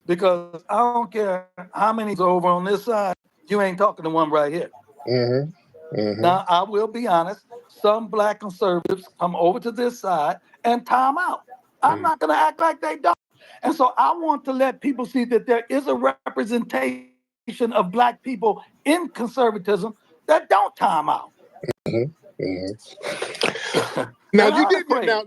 Because I don't care how many's over on this side, you ain't talking to one right here. Mm-hmm. Mm-hmm. Now, I will be honest, some black conservatives come over to this side and time out. I'm not going to act like they don't. And so I want to let people see that there is a representation of black people in conservatism that don't time out. Mm-hmm. Mm-hmm. Now you did now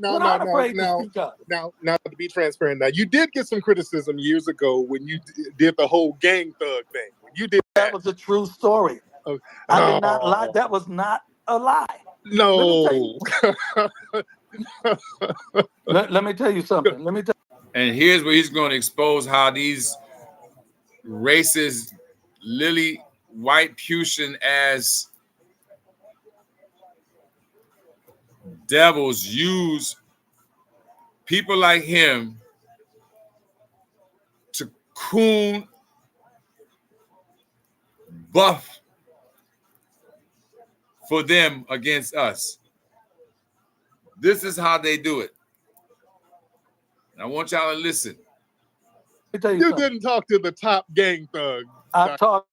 to be transparent. Now you did get some criticism years ago when you did the whole gang thug thing. When you did that was a true story. I did not lie. That was not a lie. No. Let me tell you something. And here's where he's going to expose how these racist, lily white Putin as devils use people like him to coon, buff for them against us. This is how they do it. I want y'all to listen. You didn't talk to the top gang thug. I talked,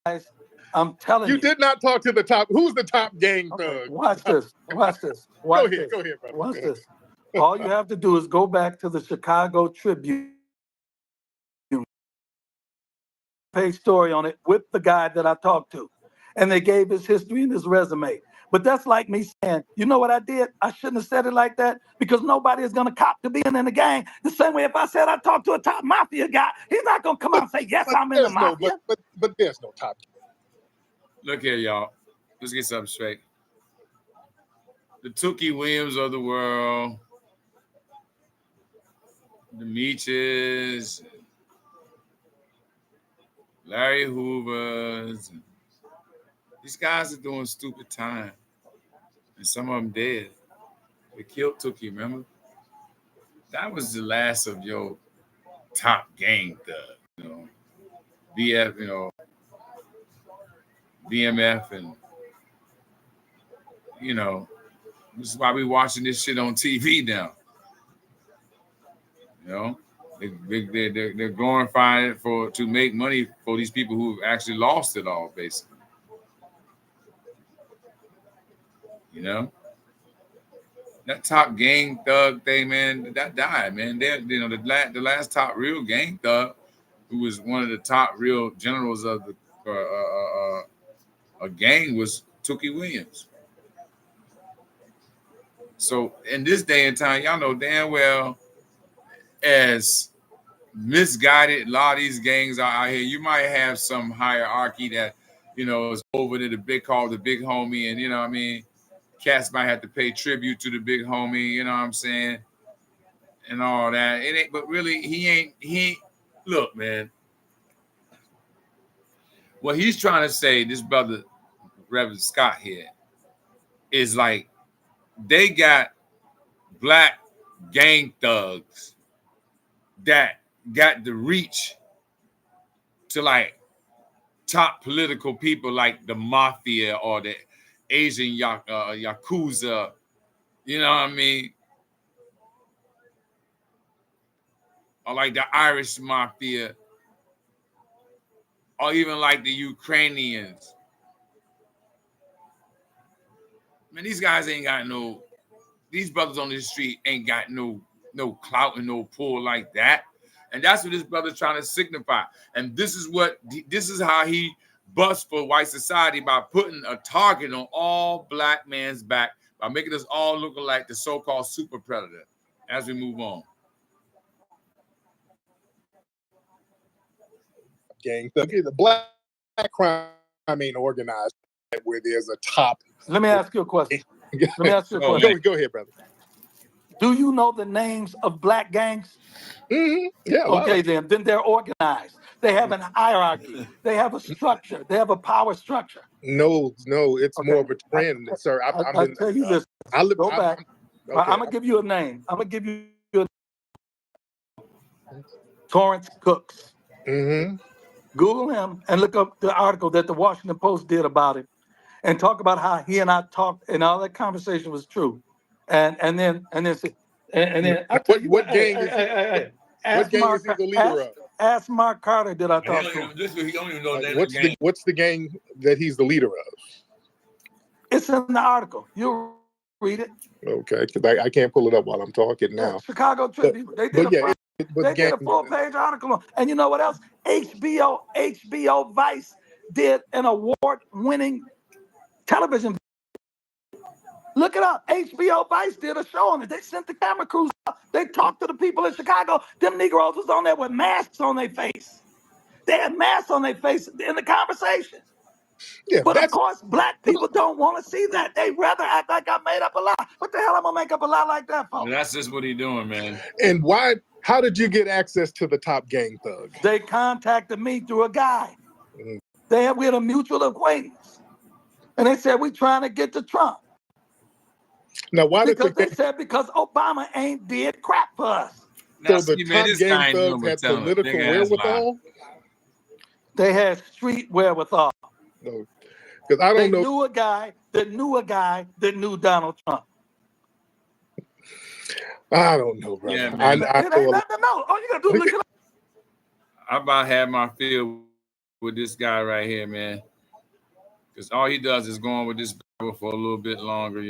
guys. I'm telling you. You did not talk to the top. Who's the top gang thug? Watch this. Go ahead, brother. Watch this. All you have to do is go back to the Chicago Tribune page story on it with the guy that I talked to. And they gave his history and his resume. But that's like me saying, you know what I did? I shouldn't have said it like that because nobody is going to cop to being in the gang. The same way if I said I talked to a top mafia guy, he's not going to come out and say, yes, I'm in the mafia. But there's no top. Look here, y'all. Let's get something straight. The Tookie Williams of the world, the Meaches, Larry Hoovers. These guys are doing stupid time, and some of them dead. They killed Tookie, remember? That was the last of your top gang thug, BF, BMF, and this is why we watching this shit on TV now. They're glorifying it to make money for these people who actually lost it all, basically. That top gang thug thing, man, that died, man. The last top real gang thug, who was one of the top real generals of the gang, was Tookie Williams. So in this day and time, y'all know damn well, as misguided a lot of these gangs are out here, you might have some hierarchy that, is over to the big homie, and what I mean, cats might have to pay tribute to the big homie, you know what I'm saying, and all that. It ain't, but really, he ain't. Look, man, what he's trying to say, this brother Reverend Scott here, is like they got black gang thugs that got the reach to like top political people like the mafia or the Asian Yakuza, you know what I mean? Or like the Irish mafia, or even like the Ukrainians. Man, these guys ain't got these brothers on the street ain't got no clout and no pull like that. And that's what this brother's trying to signify. And this is how he busts for white society, by putting a target on all black man's back, by making us all look like the so-called super predator as we move on. Gang, the black crime ain't organized where there's a top. Let me ask you a question. Go ahead, brother. Do you know the names of black gangs? Mm-hmm. Yeah. Okay, then they're organized. They have an hierarchy. They have a structure. They have a power structure. No, it's more of a trend, sir. I'll tell you this. Go back. Okay. I'm gonna give you a name. Torrance Cooks. Mm-hmm. Google him and look up the article that the Washington Post did about him, and talk about how he and I talked, and all that conversation was true. And then what gang is he the leader of? Ask Mark Carter, did I talk to him? He don't even know what's the gang that he's the leader of? It's in the article. You read it. Okay, because I can't pull it up while I'm talking now. Chicago Tribune. They did a full-page article. And you know what else? HBO Vice did an award-winning television. Look it up. HBO Vice did a show on it. They sent the camera crews out. They talked to the people in Chicago. Them Negroes was on there with masks on their face. They had masks on their face in the conversation. Yeah, but of course, black people don't want to see that. They rather act like I made up a lie. What the hell am I gonna make up a lie like that for? That's just what he's doing, man. And why? How did you get access to the top gang thug? They contacted me through a guy. Mm-hmm. We had a mutual acquaintance, and they said, "We trying to get to Trump." Now, why? Because they said because Obama ain't did crap for us. So the top gang thugs had political wherewithal. They had street wherewithal. No, because I don't know. They knew a guy that knew Donald Trump. I don't know, brother. Yeah, man. It ain't nothing to know. All you gotta do is look it up. I about had my fill with this guy right here, man. Because all he does is go on with this Bible for a little bit longer,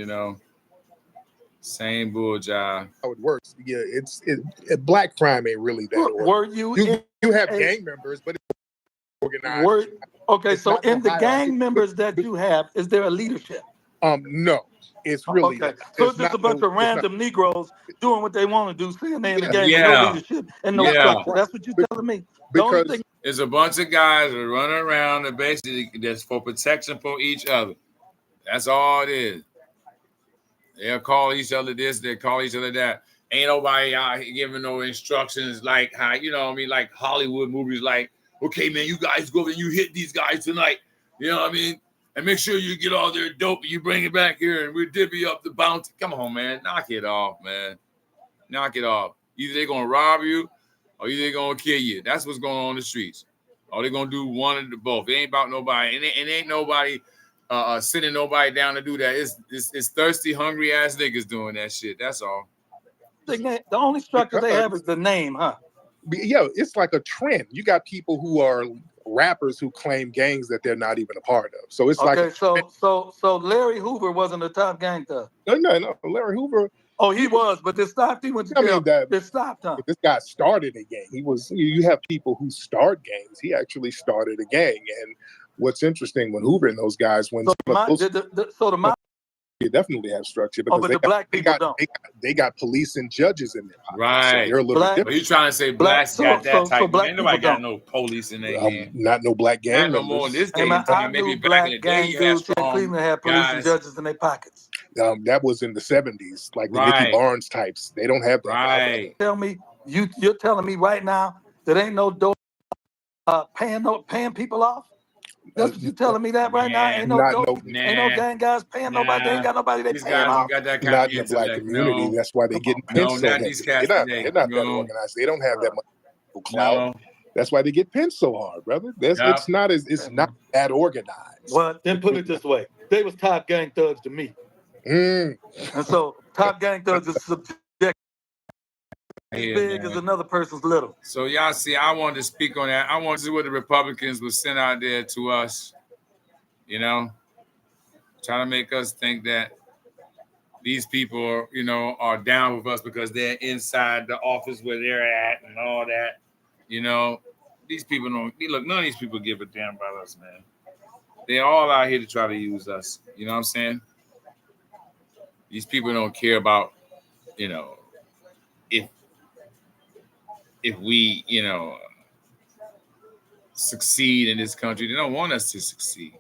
Same bull job. How it works. Yeah, black crime ain't really that. Were you have gang members, but it's organized. So in the gang members that you have, is there a leadership? No. It's really so it's just a bunch of random Negroes doing what they want to do, saying they in the gang with no leadership and no structure. That's what you're telling me. Because it's a bunch of guys that are running around and basically that's for protection for each other. That's all it is. They'll call each other this, they'll call each other that. Ain't nobody out here giving no instructions like how, like Hollywood movies, like okay, man, you guys go over and you hit these guys tonight. You know what I mean? And make sure you get all their dope and you bring it back here and we divvy up the bounty. Come on, man. Knock it off, man. Knock it off. Either they're going to rob you or either they're going to kill you. That's what's going on in the streets. Or they're going to do one of the both. It ain't about nobody. And it ain't nobody sending nobody down to do that. It's thirsty, hungry ass niggas doing that shit. That's all. The only structure they have is the name, huh? Yeah, it's like a trend. You got people who are rappers who claim gangs that they're not even a part of. So it's like so Larry Hoover wasn't a top gang thug. No. Larry Hoover. Oh, he was, but they stopped. He went to jail. They stopped him. This guy started a gang. You have people who start gangs. He actually started a gang. And what's interesting when Hoover and those guys they definitely have structure because but the black people don't. They got police and judges in their pockets. Right. So they're a little different. But you trying to say blacks got that type? Ain't nobody got no police in their hand. Not no black gang members. No more in this day. I knew black gang dudes in Cleveland had police and judges in their pockets. That was in the 70s, like the Nicky Barnes types. They don't have that. Right. Tell me, you're telling me right now that ain't no dope paying people off? That's what you telling me that right now? Ain't no gang guys paying nobody. They ain't got nobody they paying off. Got that not in the black community. That's why they getting pinned so heavy. They're not that organized. They don't have that much clout. That's why they get pinned so hard, brother. It's not that organized. Well, then put it this way: they was top gang thugs to me, and so top gang thugs is subjective. Big as another person's little. So y'all see, I wanted to speak on that. I wanted to see what the Republicans would send out there to us, you know, trying to make us think that these people, are down with us because they're inside the office where they're at and all that. You know, these people don't look. None of these people give a damn about us, man. They're all out here to try to use us. You know what I'm saying? These people don't care about, if we, succeed in this country. They don't want us to succeed.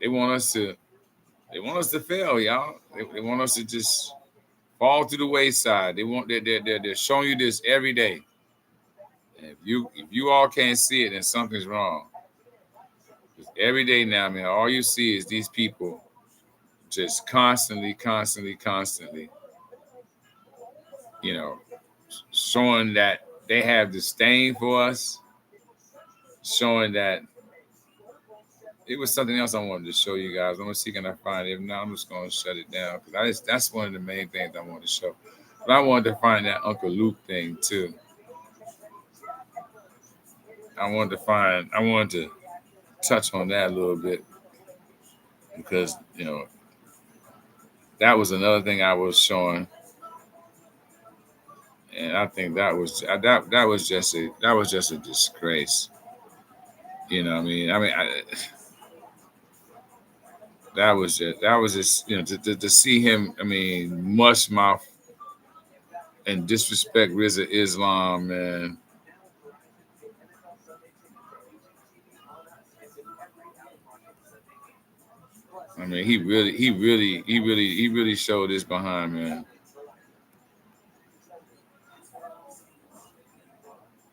They want us to fail, y'all. They want us to just fall to the wayside. They're showing you this every day. And if you all can't see it, then something's wrong. Every day now, man, all you see is these people just constantly, showing that they have disdain for us, showing that it was something else I wanted to show you guys. I'm gonna see can I find it. If not, I'm just gonna shut it down because that's one of the main things I wanted to show. But I wanted to find that Uncle Luke thing too. I wanted to touch on that a little bit because that was another thing I was showing. And I think that was just a disgrace. You know what I mean? That was just to see him, mush mouth and disrespect Rizza Islam, man. He really showed his behind, man.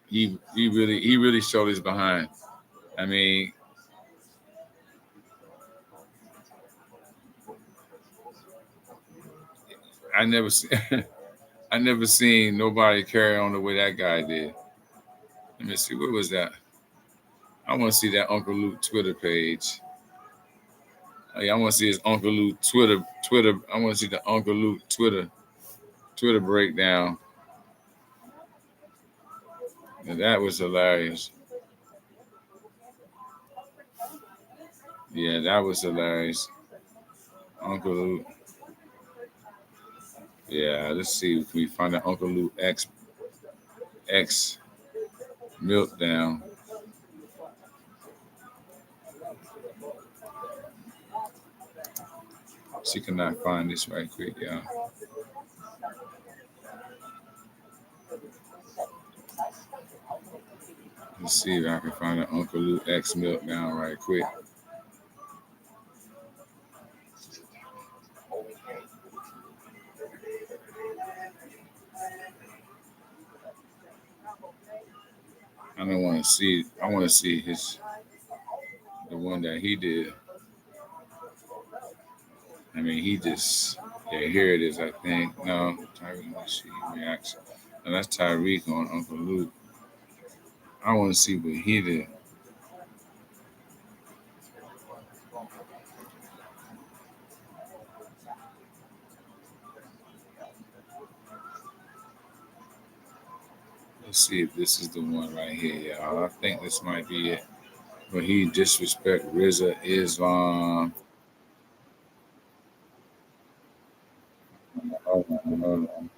He really showed his behind. I never seen nobody carry on the way that guy did. Let me see, what was that? I want to see that Uncle Luke Twitter page. I want to see his Uncle Luke Twitter. I want to see the Uncle Luke Twitter breakdown. And that was hilarious. Yeah, that was hilarious. Uncle Luke. Yeah, let's see if we find the Uncle Luke X meltdown. She cannot find this right quick, y'all. Let's see if I can find an Uncle Luke X meltdown right quick. I don't want to see. I want to see the one that he did. I mean, he just. Yeah, here it is. I think no. Tyreek, let's see reacts. No, that's Tyreek on Uncle Luke. I want to see what he did. Let's see if this is the one right here, y'all. I think this might be it. Where he disrespect Rizza Islam. Hold on, hold on.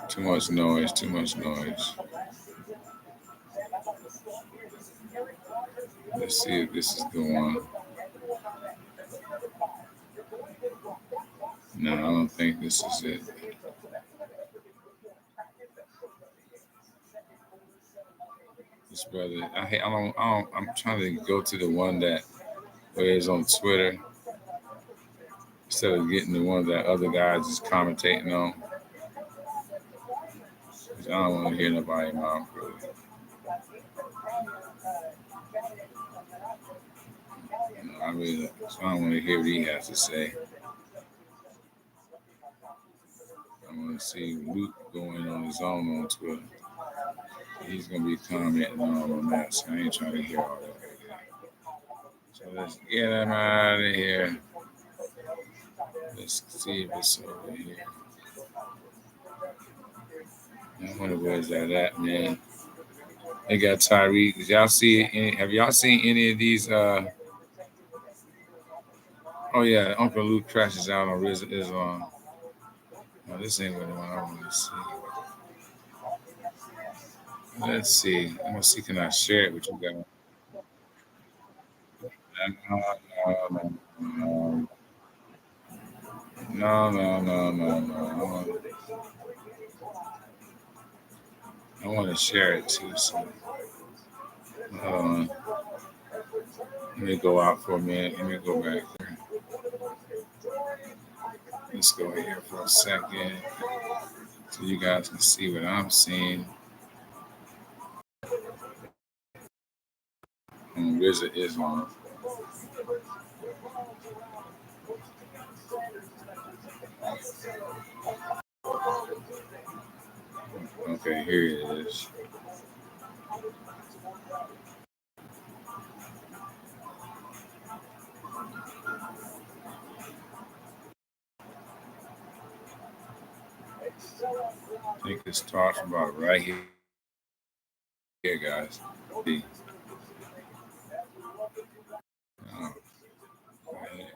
Too much noise, too much noise. Let's see if this is the one. No, I don't think this is it. This brother, I'm trying to go to the one that where it's on Twitter instead of getting the one that other guys is commentating on. 'Cause I don't want to hear nobody mouth really. I really, so I don't want to hear what he has to say. I want to see Luke going on his own on Twitter. He's gonna be commenting on that, so I ain't trying to hear all that. So let's get him out of here. Let's see if it's over here. I wonder where's that at, man. They got Tyreek. Did y'all see any? Have y'all seen any of these? Oh yeah, Uncle Luke crashes out on Islam. No, this ain't what I want to see. Let's see. I'm gonna see. Can I share it with you guys? No. I want to share it too. So, let me go out for a minute. Let me go back there. Let's go here for a second so you guys can see what I'm seeing on Rizza Islam. Okay, here it is. I think it starts about right here. Here, guys. See. Oh, right.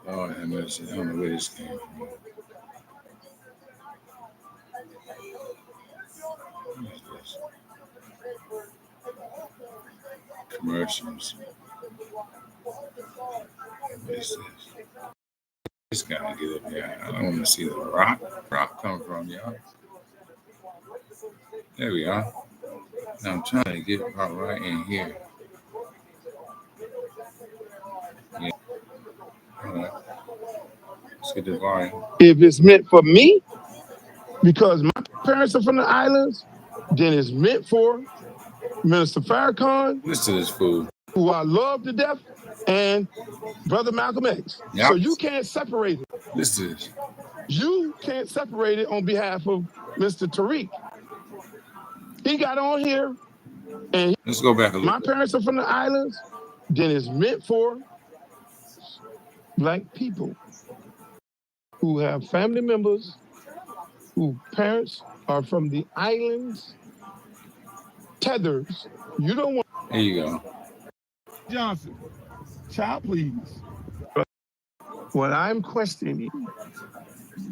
Oh, have mercy. I don't know where this came from. What is this? Commercials. What is this? This guy get up here. I don't want to see the rock come from, y'all. There we are. Now I'm trying to get right in here. Yeah. All right. Let's get the volume. If it's meant for me, because my parents are from the islands, then it's meant for Minister Farrakhan, Listen to this fool. who I love to death, and Brother Malcolm X. Yep. So you can't separate it. Listen to this. You can't separate it on behalf of Mr. Tariq. He got on here, and Let's go back a little my bit. parents are from the islands, then it's meant for Black people who have family members whose parents are from the islands, tethers. You don't want. There you go. Johnson, child, please. What I'm questioning,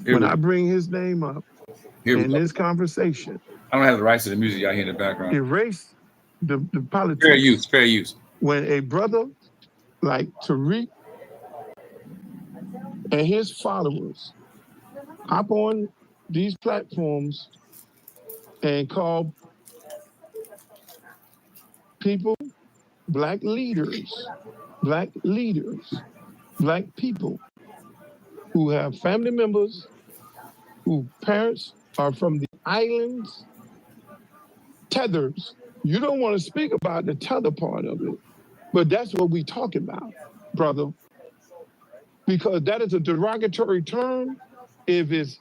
when I bring his name up in this conversation, I don't have the rights to the music y'all hear in the background. erase the politics. Fair use. When a brother like Tariq and his followers hop on these platforms and call people black leaders, black people who have family members whose parents are from the islands, tethers. You don't want to speak about the tether part of it, but that's what we talking about, brother. Because that is a derogatory term if it's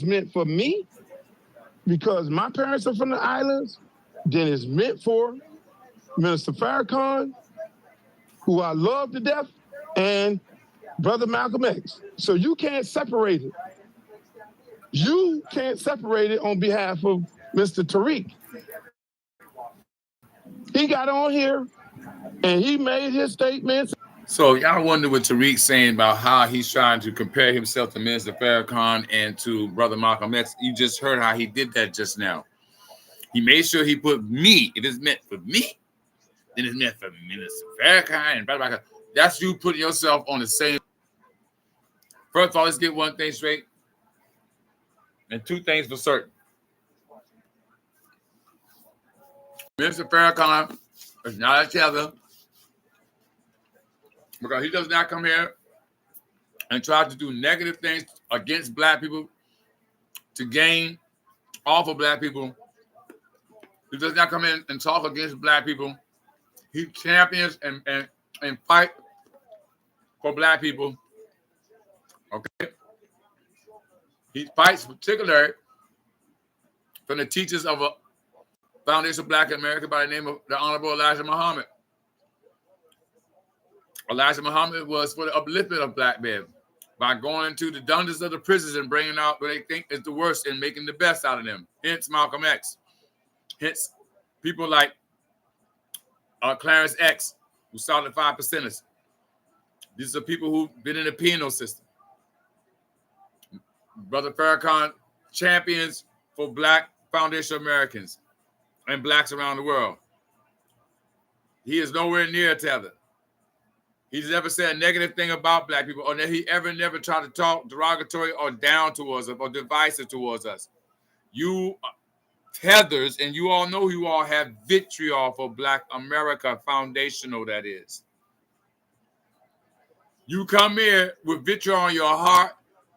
meant for me, because my parents are from the islands, then it's meant for Minister Farrakhan, who I love to death, and Brother Malcolm X. So you can't separate it. You can't separate it on behalf of Mr. Tariq. He got on here and he made his statements. So y'all wonder what Tariq's saying about how he's trying to compare himself to Minister Farrakhan and to Brother Malcolm X. You just heard how he did that just now. He made sure he put me. If it's meant for me, then it's meant for Minister Farrakhan and Brother Malcolm. That's you putting yourself on the same. First of all, let's get one thing straight. And two things for certain. Minister Farrakhan is not a tether, because he does not come here and try to do negative things against black people to gain off of black people. He does not come in and talk against black people. He champions and fight for black people. Okay? He fights particularly from the teachers of a Foundation of Black America by the name of the Honorable Elijah Muhammad. Elijah Muhammad was for the upliftment of black men by going into the dungeons of the prisons and bringing out what they think is the worst and making the best out of them. Hence Malcolm X. Hence people like Clarence X, who started 5 Percenters. These are people who've been in the penal system. Brother Farrakhan champions for Black Foundation Americans and blacks around the world. He is nowhere near a tether. He's never said a negative thing about black people, or that he never tried to talk derogatory or down towards us or divisive towards us. You tethers, and you all know you all have vitriol for Black America, foundational that is. You come here with vitriol in your heart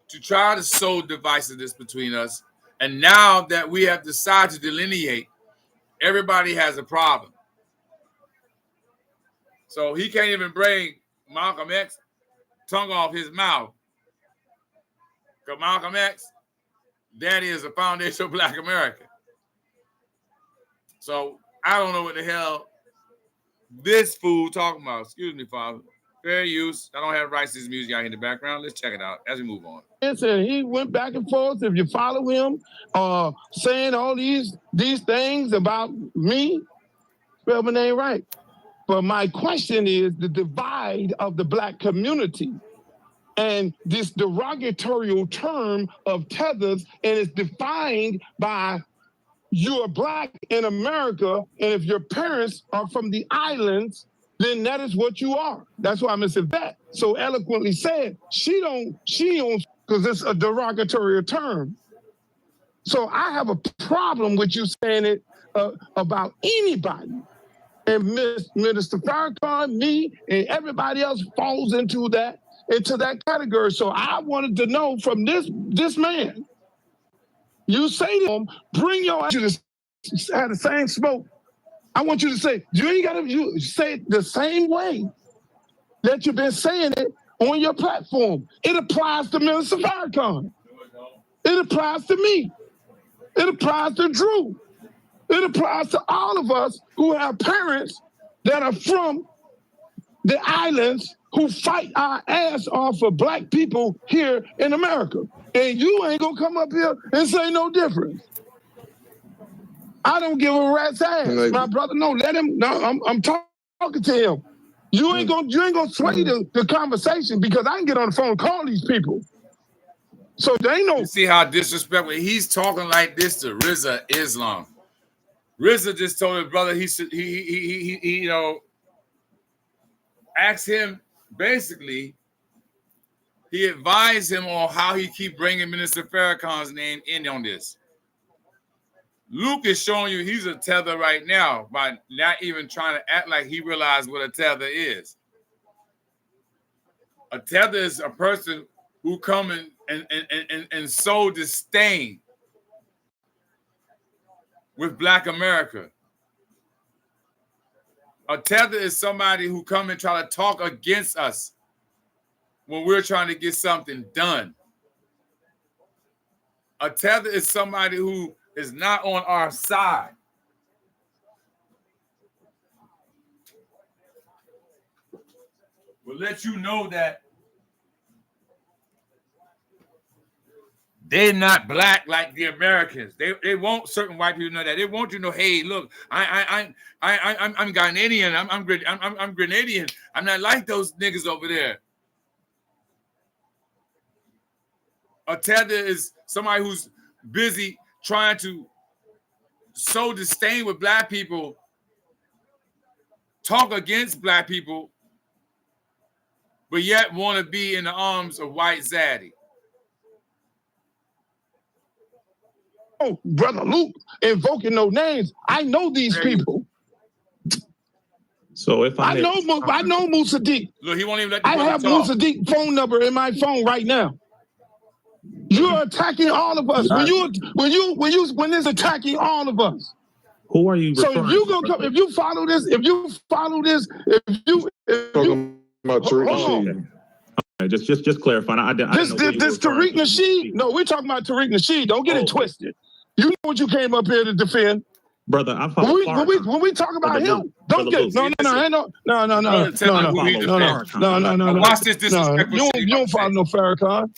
to try to sow divisiveness between us, and now that we have decided to delineate, everybody has a problem. So he can't even bring Malcolm X tongue off his mouth. Because Malcolm X, that is a foundation of Black America. So I don't know what the hell this fool talking about. Excuse me, Father. Fair use. I don't have rights to this music out here in the background. Let's check it out as we move on. And he went back and forth. If you follow him, saying all these things about me, spelling ain't right. But my question is the divide of the Black community and this derogatory term of tethers, and it's defined by you're Black in America, and if your parents are from the islands, then that is what you are. That's why Miss Yvette so eloquently said she don't, because it's a derogatory term. So I have a problem with you saying it about anybody. And Minister Farrakhan, me, and everybody else falls into that category. So I wanted to know from this man, you say to him, bring your ass to have the same smoke. I want you to say, you say it the same way that you've been saying it on your platform. It applies to Minister Farrakhan. It applies to me. It applies to Drew. It applies to all of us who have parents that are from the islands who fight our ass off for Black people here in America. And you ain't gonna come up here and say no difference. I don't give a rat's ass, my brother. No, let him. No, I'm talking to him. You ain't gonna sway the conversation, because I can get on the phone and call these people. So they ain't no. You see how disrespectful he's talking like this to Rizza Islam. Rizza just told his brother he asked him, basically, he advised him on how he keep bringing Minister Farrakhan's name in on this. Luke is showing you he's a tether right now by not even trying to act like he realized what a tether is. A tether is a person who come and sow disdain with Black America. A tether is somebody who come and try to talk against us when we're trying to get something done. A tether is somebody who is not on our side. Will let you know that they're not Black like the Americans. They want certain white people to know that. They want you to know, hey, look, I'm Ghanaian. I'm Grenadian. I'm not like those niggas over there. A tether is somebody who's busy trying to sow disdain with Black people, talk against Black people, but yet want to be in the arms of white zaddy. Oh, Brother Luke, invoking no names. I know these people. So if I know Musa D. Look, he won't even let the I brother have talk. Musa D phone number in my phone right now. You're attacking all of us. When it's attacking all of us. Who are you? So if you gonna come, if you follow this, if you talking about Tariq Nasheed. Just clarifying. This Tariq Nasheed. No, we're talking about Tariq Nasheed. Don't get it twisted. You know what you came up here to defend, brother. I follow when we talk about him. Don't get no. Watch this disrespectful shit. You don't follow no Farrakhan.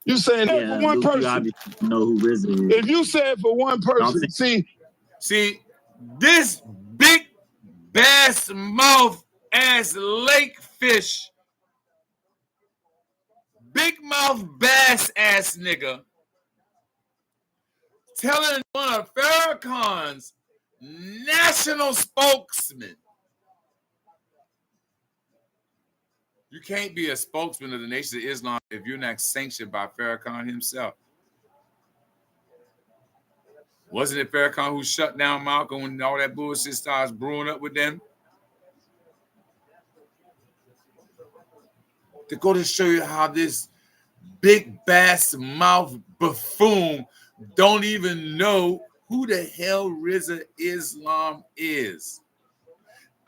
You saying for one person. Know who RZA is. If you said for one person, see this big bass mouth ass lake fish, big mouth bass ass nigga, telling one of Farrakhan's national spokesmen, you can't be a spokesman of the Nation of Islam if you're not sanctioned by Farrakhan himself. Wasn't it Farrakhan who shut down Malcolm when all that bullshit starts brewing up with them? To go to show you how this big bass mouth buffoon don't even know who the hell RZA Islam is.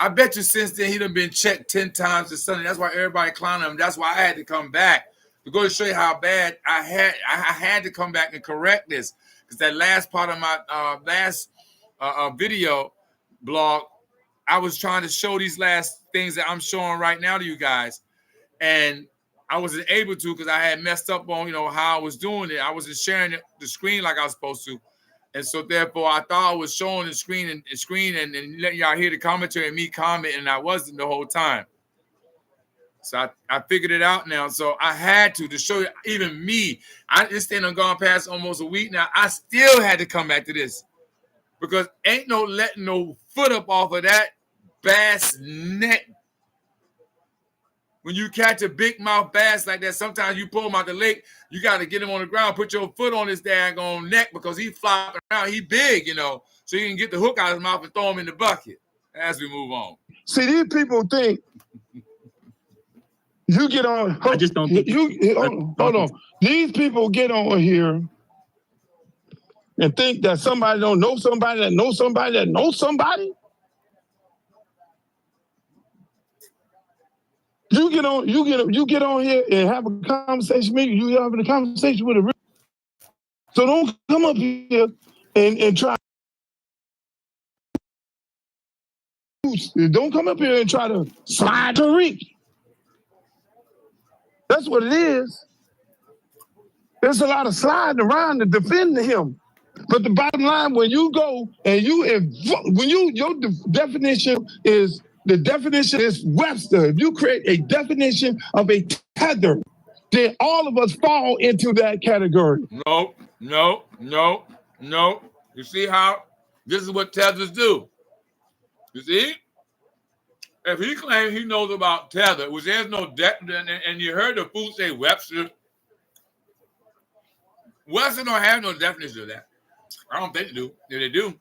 I bet you since then he done been checked 10 times this Sunday. That's why everybody clowning him. That's why I had to come back to go to show you how bad I had to come back and correct this, because that last part of my last video blog, I was trying to show these last things that I'm showing right now to you guys, and I wasn't able to because I had messed up on how I was doing it. I wasn't sharing the screen like I was supposed to. And so therefore, I thought I was showing the screen and letting y'all hear the commentary and me comment, and I wasn't the whole time. So I figured it out now. So I had to show you, even me. This thing done gone past almost a week now. I still had to come back to this because ain't no letting no foot up off of that bass neck. When you catch a big mouth bass like that, sometimes you pull him out the lake, you got to get him on the ground, put your foot on his daggone neck because he's flopping around. He big, so you can get the hook out of his mouth and throw him in the bucket as we move on. See, these people think you get on. I just don't think hold on. These people get on here and think that somebody don't know somebody that knows somebody that knows somebody. You get on here and have a conversation. Maybe you having a conversation with a. So don't come up here and try. Don't come up here and try to slide Tariq. That's what it is. There's a lot of sliding around to defend him. But the bottom line, when you go and your definition is. The definition is Webster. If you create a definition of a tether, then all of us fall into that category. No. You see how this is what tethers do? You see? If he claims he knows about tether, which there's no and you heard the fool say Webster. Webster don't have no definition of that. I don't think they do. If they do,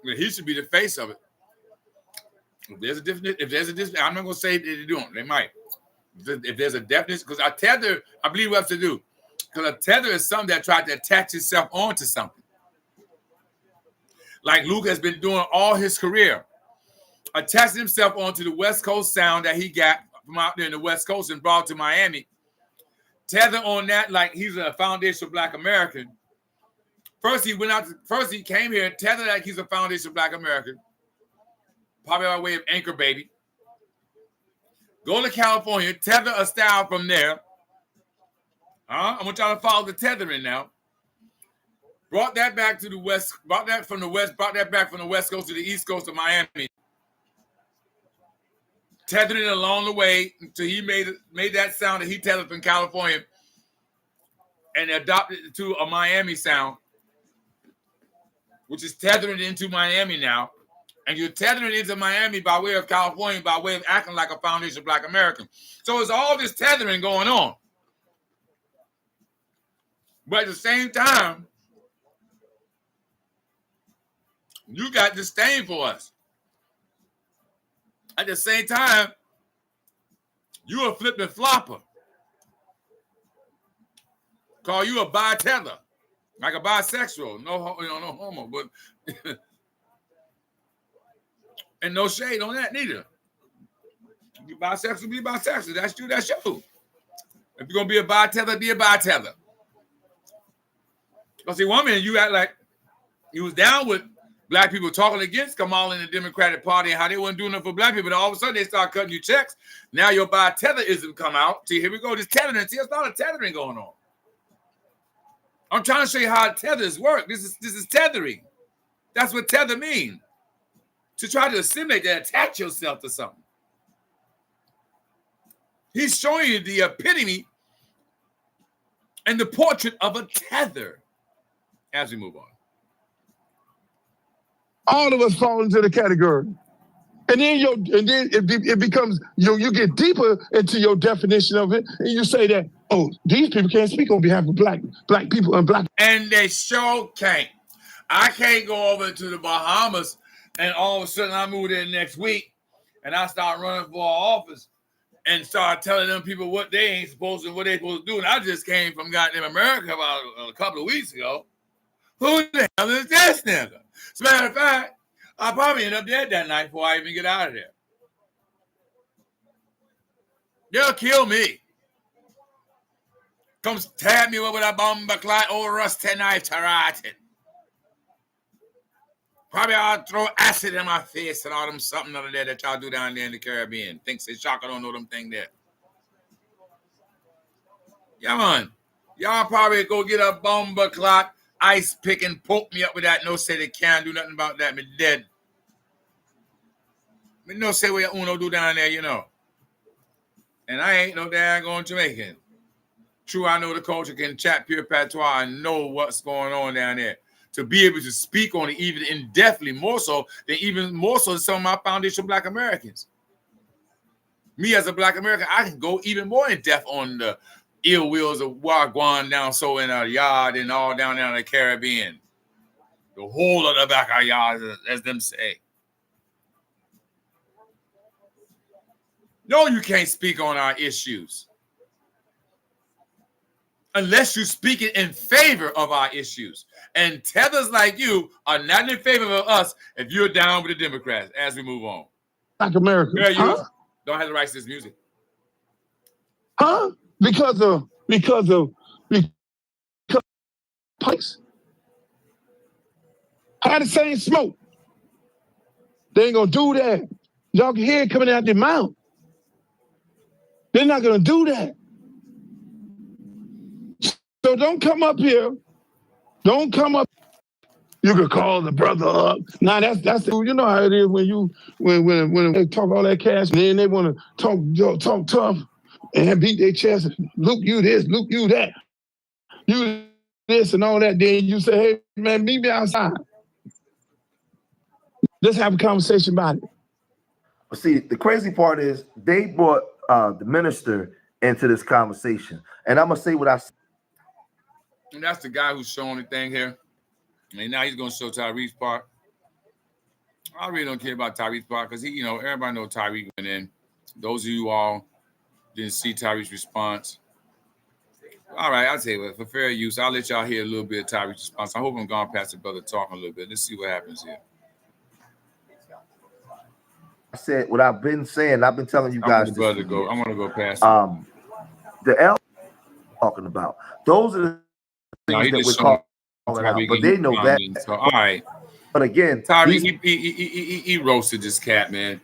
then he should be the face of it. If there's a difference, I'm not gonna say they don't. They might. If there's a definite, because a tether, I believe we have to do. Because a tether is something that tried to attach itself onto something. Like Luke has been doing all his career, attaching himself onto the West Coast sound that he got from out there in the West Coast and brought to Miami. Tether on that like he's a foundational Black American. First he came here, tether like he's a foundational Black American. Probably by way of Anchor Baby. Go to California, tether a style from there. I want y'all to follow the tethering now. Brought that back to the West, brought that back from the West Coast to the East Coast of Miami. Tethered it along the way until he made that sound that he tethered from California and adopted it to a Miami sound, which is tethering into Miami now. And you're tethering into Miami by way of California, by way of acting like a foundation Black American. So it's all this tethering going on. But at the same time, you got disdain for us. At the same time, you a flipping flopper. Call you a bi-tether, like a bisexual. No homo, but and no shade on that neither. Be bisexual, be bisexual. That's you, that's you. If you're gonna be a bi-tether, be a bi-tether. Because see, one minute you act like you was down with Black people talking against Kamala in the Democratic Party and how they weren't doing it for Black people. And all of a sudden they start cutting you checks. Now your bi-tetherism come out. See, here we go, this tethering. See, there's a lot of tethering going on. I'm trying to show you how tethers work. This is tethering. That's what tether means. To try to assimilate, to attach yourself to something. He's showing you the epitome and the portrait of a tether as we move on. All of us fall into the category. And then it becomes, you get deeper into your definition of it, and you say that, oh, these people can't speak on behalf of black people and Black. And they sure can't. I can't go over to the Bahamas and all of a sudden I move there next week and I start running for office and start telling them people what they ain't supposed to, what they supposed to do. And I just came from goddamn America about a couple of weeks ago. Who the hell is this nigga? As a matter of fact, I'll probably end up dead that night before I even get out of there. They'll kill me. Come stab me with a bomb clot or rusty knife to rot it. Probably I'll throw acid in my face and all them something other there that y'all do down there in the Caribbean. Thinks they shock, I don't know them thing there. Yeah, man. Y'all probably go get a bomber clot, ice pick and poke me up with that. No say they can't do nothing about that. Me dead. Me no say what Uno do down there, you know. And I ain't no daggone Jamaican. True, I know the culture, can chat pure patois and know what's going on down there. To be able to speak on it even in-depthly, more so than some of my foundational Black Americans. Me as a Black American, I can go even more in depth on the ill wills of Wagwan down so in our yard and all down there in the Caribbean. The whole of the back of our yard, as them say. No, you can't speak on our issues. Unless you speak it in favor of our issues. And tethers like you are not in favor of us if you're down with the Democrats as we move on. Black America. Yeah, you don't have the rights to this music. Huh? Because of place. Had the same smoke. They ain't gonna do that. Y'all can hear it coming out their mouth. They're not gonna do that. So don't come up here. Don't come up. You could call the brother up. Now that's you know how it is when they talk all that cash, and then they want to talk tough and beat their chest. Luke, you this, Luke, you that, you this and all that. Then you say, hey man, meet me outside. Let's have a conversation about it. But see, the crazy part is they brought the minister into this conversation, and I'm gonna say what I. And that's the guy who's showing the thing here. And now he's going to show Tyrese Park. I really don't care about Tyrese Park because everybody knows Tyrese went in. Those of you all didn't see Tyrese's response. All right, I'll tell you what, for fair use, I'll let y'all hear a little bit of Tyrese's response. I hope I'm going past the brother talking a little bit. Let's see what happens here. I said what I've been saying. I've been telling you guys. I want to go past. The L talking about. Those are the things that we're calling out, but they know that. So, all right. But again, Tyrese, he roasted this cat, man.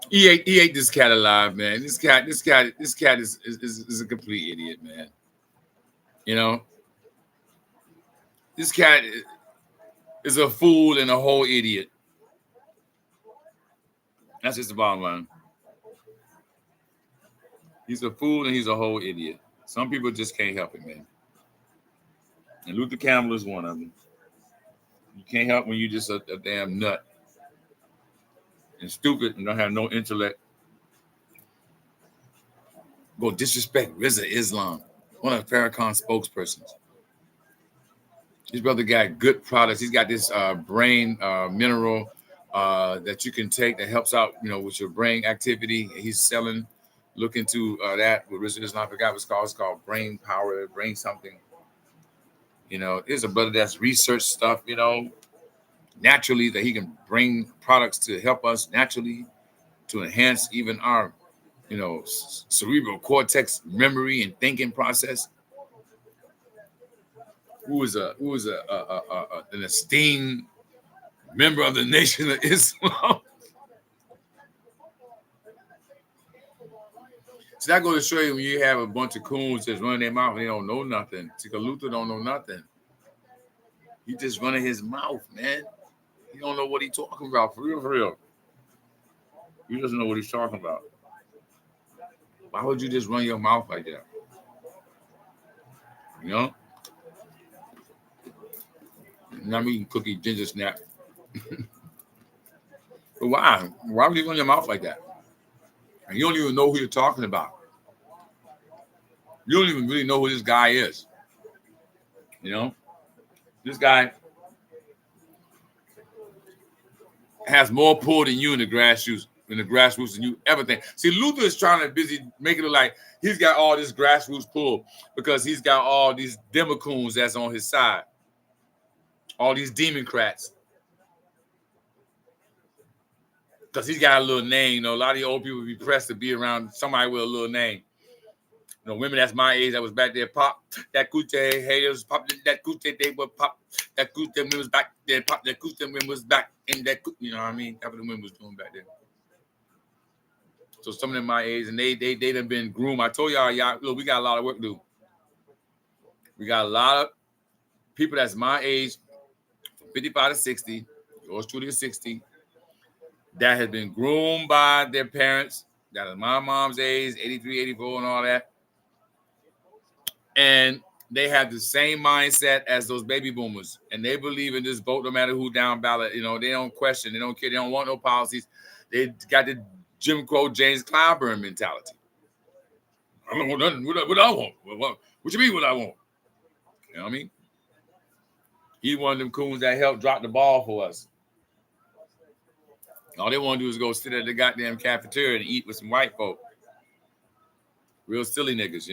He ate this cat alive, man. This cat is a complete idiot, man. This cat is a fool and a whole idiot. That's just the bottom line. He's a fool and he's a whole idiot. Some people just can't help it, man. And Luther Campbell is one of them. You can't help when you're just a damn nut and stupid and don't have no intellect. Go disrespect Rizza Islam, one of Farrakhan's spokespersons. His brother got good products. He's got this brain mineral that you can take that helps out, with your brain activity. He's selling. Look into that with Rizza Islam. I forgot what it's called. It's called Brain Power, Brain something. There's a brother that's research stuff, naturally, that he can bring products to help us naturally to enhance even our, cerebral cortex memory and thinking process. Who is an esteemed member of the Nation of Islam. So that goes to show you when you have a bunch of coons that's running their mouth and they don't know nothing. Tika Luther don't know nothing. He just running his mouth, man. He don't know what he's talking about. For real. He doesn't know what he's talking about. Why would you just run your mouth like that? Not eating cookie ginger snap. But why? Why would you run your mouth like that? And you don't even know who you're talking about. You don't even really know who this guy is. This guy has more pull than you in the grassroots than you ever think. See, Luther is trying to busy make it look like he's got all this grassroots pull because he's got all these Democrats that's on his side. All these Democrats. Because he's got a little name. A lot of the old people be pressed to be around somebody with a little name. Women that's my age that was back there, pop that coochie, haters, pop that coochie, they would pop that coochie, women was back there, pop that coochie, women was back in that, you know what I mean? That's what the women was doing back there. So some of them my age, and they done been groomed. I told y'all, look, we got a lot of work to do. We got a lot of people that's my age, 55 to 60, yours truly is 60, that has been groomed by their parents, that is my mom's age, 83, 84, and all that. And they have the same mindset as those baby boomers. And they believe in this vote no matter who down ballot. They don't question. They don't care. They don't want no policies. They got the Jim Crow James Clyburn mentality. I don't want nothing. What I want? What you mean what I want? You know what I mean? He's one of them coons that helped drop the ball for us. All they want to do is go sit at the goddamn cafeteria and eat with some white folk. Real silly niggas,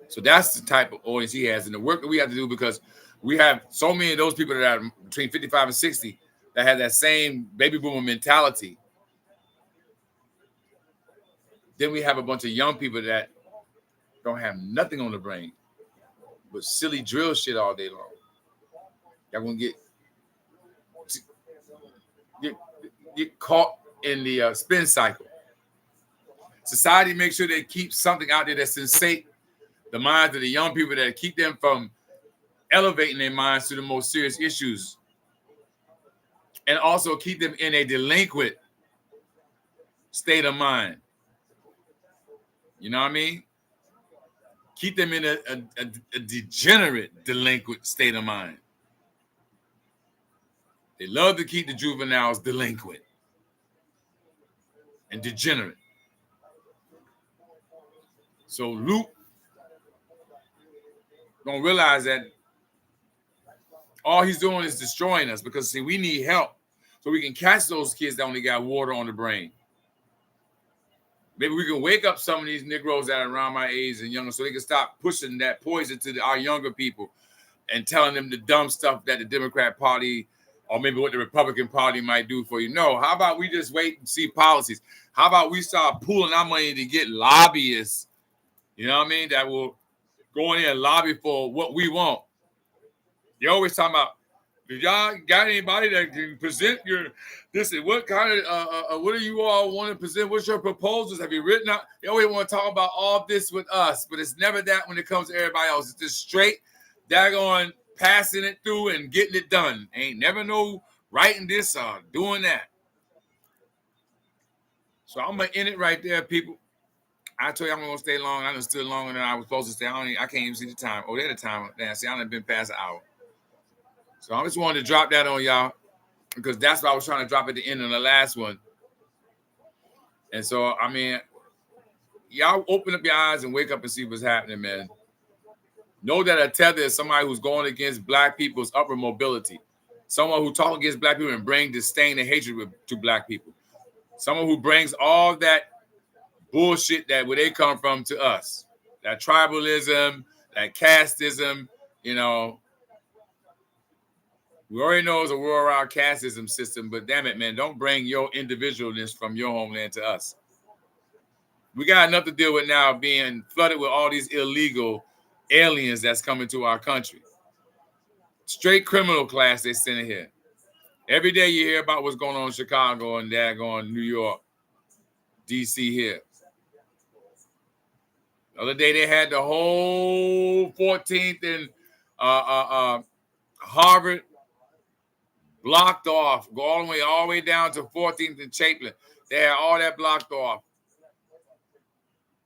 So that's the type of audience he has. And the work that we have to do, because we have so many of those people that are between 55 and 60 that have that same baby boomer mentality. Then we have a bunch of young people that don't have nothing on the brain but silly drill shit all day long. Y'all gonna get caught in the spin cycle. Society makes sure they keep something out there that's insane the minds of the young people, that keep them from elevating their minds to the most serious issues, and also keep them in a delinquent state of mind. You know what I mean? Keep them in a degenerate, delinquent state of mind. They love to keep the juveniles delinquent and degenerate. So Luke don't realize that all he's doing is destroying us because, see, we need help so we can catch those kids that only got water on the brain. Maybe we can wake up some of these Negroes that are around my age and younger so they can stop pushing that poison to our younger people and telling them the dumb stuff that the Democrat Party or maybe what the Republican Party might do for you. No, how about we just wait and see policies? How about we start pooling our money to get lobbyists, you know what I mean, that will go in there and lobby for what we want. You're always talking about, do y'all got anybody that can present what kind of, what do you all want to present? What's your proposals? Have you written out? They always want to talk about all this with us, but it's never that when it comes to everybody else. It's just straight daggone passing it through and getting it done. Ain't never no writing this or doing that. So I'm going to end it right there, people. I told you I'm going to stay long. I done stood longer than I was supposed to stay. I can't even see the time. Oh, there's the time. Damn, see, I done been past an hour. So I just wanted to drop that on y'all because that's what I was trying to drop at the end of the last one. And so, I mean, y'all open up your eyes and wake up and see what's happening, man. Know that a tether is somebody who's going against black people's upward mobility. Someone who talks against black people and brings disdain and hatred to black people. Someone who brings all that bullshit that where they come from to us. That tribalism, that casteism, you know. We already know it's a world-around casteism system, but damn it, man, don't bring your individualness from your homeland to us. We got enough to deal with now being flooded with all these illegal aliens that's coming to our country. Straight criminal class they send in here. Every day you hear about what's going on in Chicago and daggone New York, D.C. here. The other day they had the whole 14th and Harvard blocked off, go all the way down to 14th and Chapin. They had all that blocked off.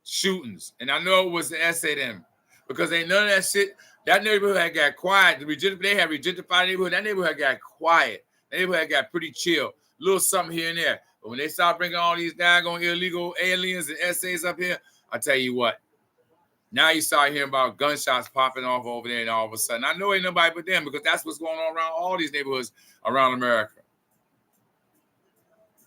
Shootings. And I know it was the SAM because ain't none of that shit. That neighborhood had got quiet. They had regentified neighborhood. That neighborhood got quiet. That neighborhood got pretty chill. A little something here and there. But when they start bringing all these daggone illegal aliens and essays up here, I tell you what. Now you start hearing about gunshots popping off over there, and all of a sudden, I know ain't nobody but them because that's what's going on around all these neighborhoods around America.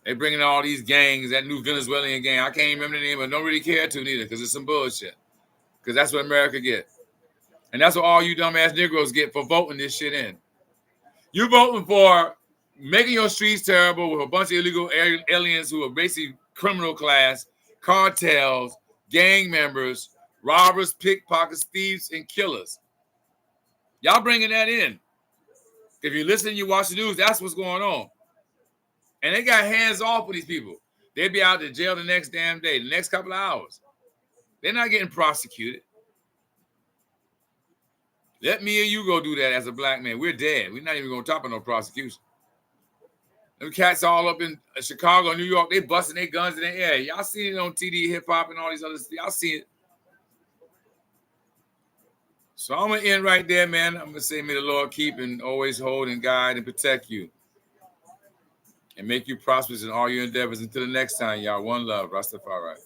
They bringing all these gangs, that new Venezuelan gang. I can't remember the name, but don't really care to neither because it's some bullshit. Because that's what America gets. And that's what all you dumbass Negroes get for voting this shit in. You're voting for making your streets terrible with a bunch of illegal aliens who are basically criminal class, cartels, gang members, robbers, pickpockets, thieves, and killers. Y'all bringing that in. If you listen, you watch the news, that's what's going on. And they got hands off with these people. They'd be out to jail the next damn day, the next couple of hours. They're not getting prosecuted. Let me and you go do that as a black man. We're dead. We're not even going to talk about no prosecution. Them cats all up in Chicago, New York, they busting their guns in the air. Y'all seen it on TD Hip Hop and all these other stuff. Y'all seen it. So I'm going to end right there, man. I'm going to say, may the Lord keep and always hold and guide and protect you and make you prosperous in all your endeavors. Until the next time, y'all. One love. Rastafari.